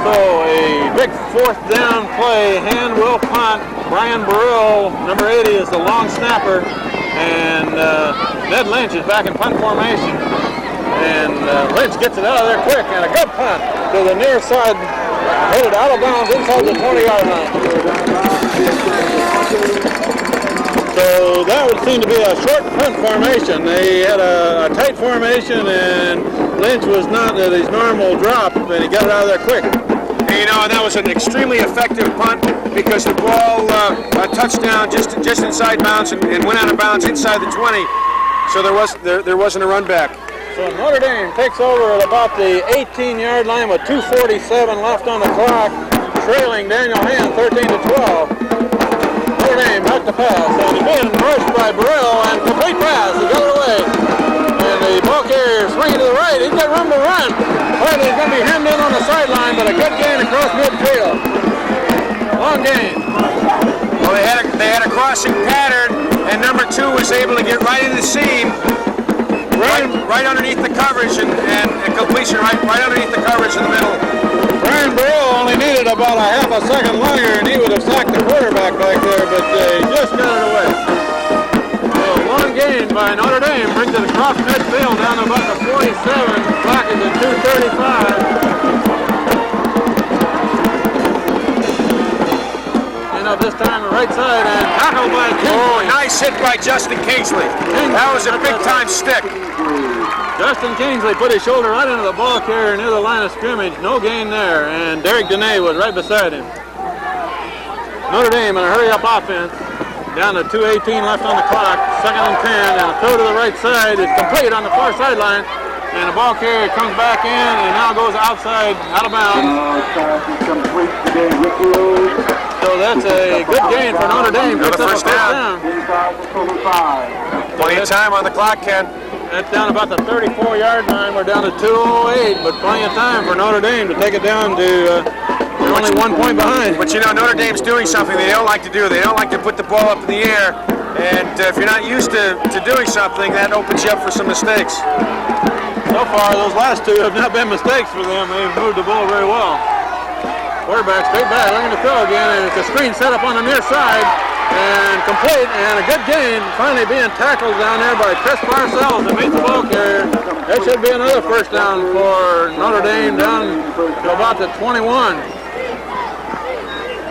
So a big fourth down play. Hand will punt. Brian Burrell, number 80, is the long snapper, and Ned Lynch is back in punt formation. And Lynch gets it out of there quick, and a good punt to the near side, headed out of bounds inside the 20-yard line. So that would seem to be a short punt formation. They had a tight formation, and Lynch was not at his normal drop, and he got it out of there quick. And, you know, that was an extremely effective punt because the ball touched down just inside bounds and went out of bounds inside the 20. So there wasn't a run back. So Notre Dame takes over at about the 18-yard line with 2:47 left on the clock, trailing Daniel Hand 13-12. Notre Dame back to pass, and he's being rushed by Burrell, and complete pass. He got it away. And the ball carrier swinging to the right. He's got room to run. Finally, he's going to be hemmed in on the sideline, but a good gain across midfield. Long gain. Well, they had a crossing pattern, and number 2 was able to get right in the seam, right underneath the coverage, and completion right underneath the coverage in the middle. Brian Burrell only needed about a half a second longer, and he would have sacked the quarterback back there, but he just got it away. So long gain by Notre Dame brings it across midfield down to about the 47. Clock is at 2:35. And up this time the right side and tackled by Kingsley. Oh, nice hit by Justin Kingsley. That was a big-time stick. Justin Kingsley put his shoulder right into the ball carrier near the line of scrimmage. No gain there, and Derek Dene was right beside him. Notre Dame in a hurry-up offense. Down to 2:18 left on the clock. second and 10, and a throw to the right side is complete on the far sideline, and the ball carrier comes back in and now goes outside, out of bounds. So that's a good gain for Notre Dame. Another first down. Plenty of time on the clock, Ken. That's down about the 34-yard line. We're down to 2:08, but plenty of time for Notre Dame to take it down to they're only 1 point behind. But you know, Notre Dame's doing something they don't like to do. They don't like to put the ball up in the air, and if you're not used to doing something, that opens you up for some mistakes. So far, those last two have not been mistakes for them. They've moved the ball very well. Quarterback straight back, looking to throw again, and it's a screen set up on the near side, and complete, and a good gain, finally being tackled down there by Chris Parcells and meets the ball carrier. That should be another first down for Notre Dame, down to about the 21.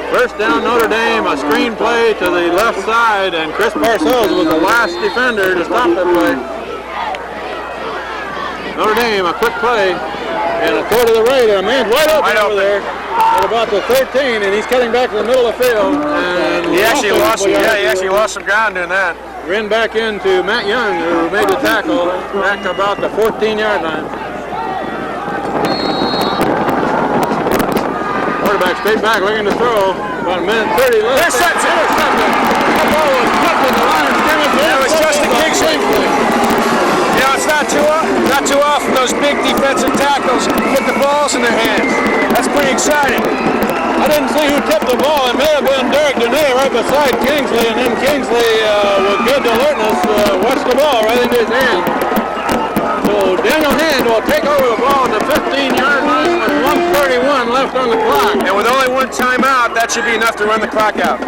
First down Notre Dame, a screen play to the left side, and Chris Parcells was the last defender to stop that play. Notre Dame, a quick play, and a throw to the right, and a man's wide open over there at about the 13, and he's cutting back to the middle of the field. And he actually lost some ground doing that. Ran back into Matt Young, who made the tackle, back to about the 14-yard line. Quarterback straight back, looking to throw. About a minute 30 left. Intercepted. That ball was tipped in the line of scrimmage. That was Justin Kingsley. You know, it's not too often those big defensive tackles put the balls in their hands. That's pretty exciting. I didn't see who tipped the ball. It may have been Derek Dene right beside Kingsley, and then Kingsley, with good alertness, watched the ball right into his hand. So Daniel Hand will take over the ball at the 15-yard line with 1:31 left on the clock. And with only one timeout, that should be enough to run the clock out.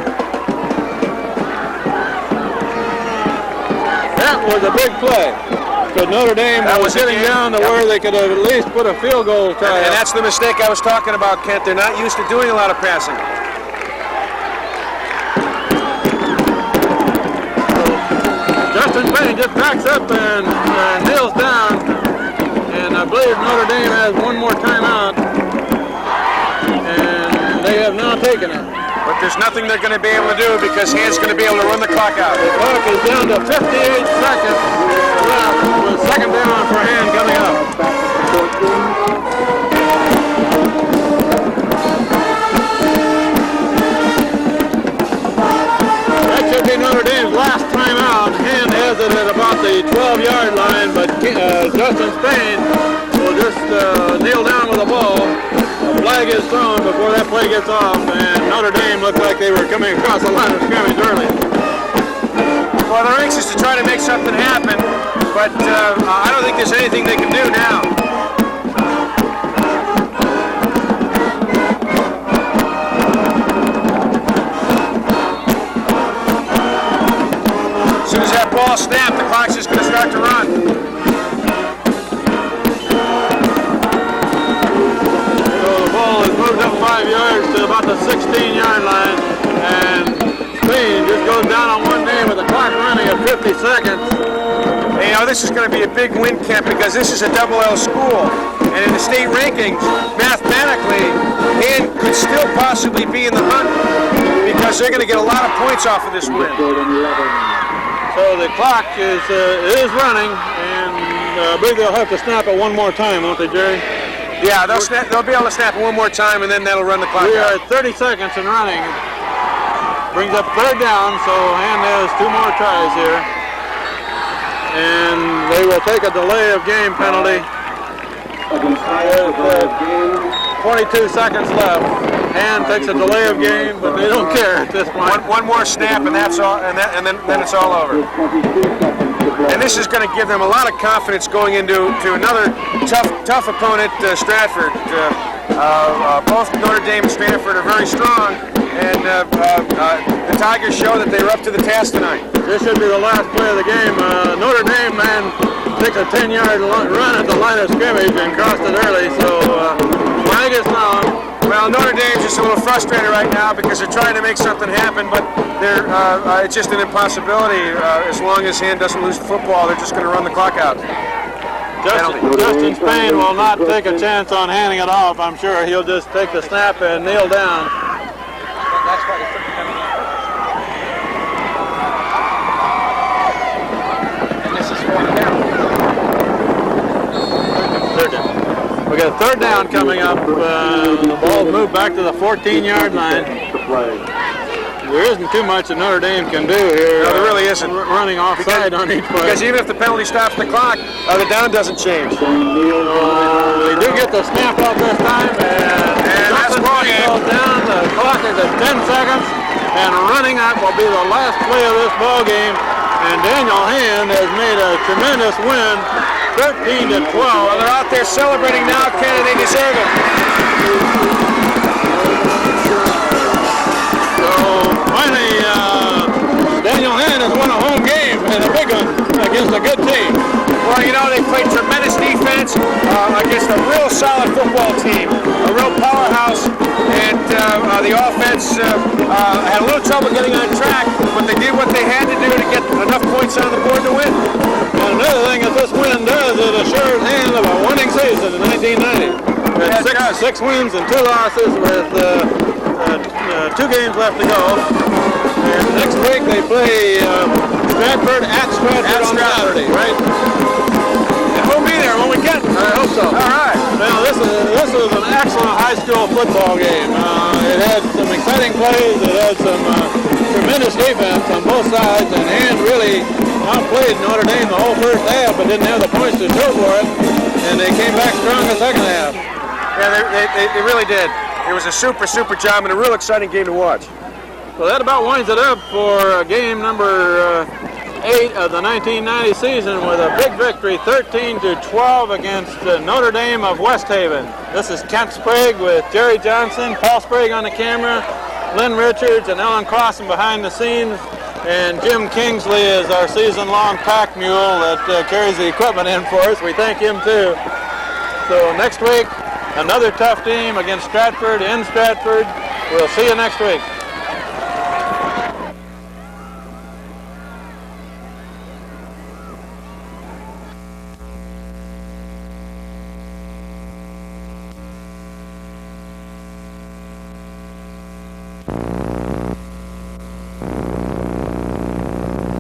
That was a big play. So Notre Dame was getting down to where they could have at least put a field goal tie. And that's the mistake I was talking about, Kent. They're not used to doing a lot of passing. Justin Payne just backs up and kneels down. And I believe Notre Dame has one more timeout. And they have now taken it. But there's nothing they're going to be able to do because Hand's going to be able to run the clock out. The clock is down to 58 seconds left with second down for Hand coming up. That should be Notre Dame's last timeout. Hand has it at about the 12-yard line, but Justin Spain will just kneel down with the ball. A flag is thrown before that play gets off, and Notre Dame looked like they were coming across the line of scrimmage early. Well, they're anxious to try to make something happen, but I don't think there's anything they can do now. As soon as that ball snapped, the clock's just going to start to run. Moved up 5 yards to about the 16-yard line, and Spain just goes down on one knee with the clock running at 50 seconds. And, you know, this is going to be a big win, Kent, because this is a double L school, and in the state rankings, mathematically, Hand could still possibly be in the hunt because they're going to get a lot of points off of this win. So the clock is running, and I believe they'll have to snap it one more time, won't they, Jerry? Yeah, they'll be able to snap it one more time, and then that'll run the clock out. We are at 30 seconds and running. Brings up third down, so Hand has 2 more tries here. And they will take a delay of game penalty. 22 seconds left. Hand takes a delay of game, but they don't care at this point. One more snap, and that's all, and then it's all over. And this is going to give them a lot of confidence going into another tough opponent, Stratford. Both Notre Dame and Stanford are very strong, and the Tigers show that they were up to the task tonight. This should be the last play of the game. Notre Dame man takes a 10-yard run at the line of scrimmage and crossed it early, so flag is thrown. Well, Notre Dame's just a little frustrated right now because they're trying to make something happen, but it's just an impossibility. As long as Hand doesn't lose the football, they're just going to run the clock out. Justin Spain will not take a chance on handing it off. I'm sure he'll just take the snap and kneel down. third down coming up. The ball moved back to the 14-yard line. There isn't too much that Notre Dame can do here. No, there really isn't. Running offside on each play. Because even if the penalty stops the clock, the down doesn't change. They do get the snap out this time, and that's ball game. goes down. The clock is at 10 seconds, and running that will be the last play of this ball game. And Daniel Hand has made a tremendous win, 13-12. Well, they're out there celebrating now, Ken, and they deserve it. So finally, Daniel Hand has won a home game, and a big one against a good team. Well, you know, they played tremendous defense against a real solid football team, a real powerhouse, and the offense had a little trouble getting on track, but they did what they had to do to get enough points on the board to win. And another thing that this win does, it assures Hand of a winning season in 1990. Yeah, six wins and 2 losses with 2 games left to go. And next week they play Stratford at Stratford on Saturday, right? And we'll be there when we get. I hope so. All right. Now this is an excellent high school football game. It had some exciting plays. It had some tremendous defense on both sides, and Hand really outplayed Notre Dame the whole first half, but didn't have the points to show for it. And they came back strong the second half. Yeah, they really did. It was a super job and a real exciting game to watch. So that about winds it up for game number 8 of the 1990 season with a big victory, 13-12 against Notre Dame of West Haven. This is Kent Sprague with Jerry Johnson, Paul Sprague on the camera, Lynn Richards and Ellen Claussen behind the scenes, and Jim Kingsley is our season-long pack mule that carries the equipment in for us. We thank him too. So next week, another tough team against Stratford in Stratford. We'll see you next week.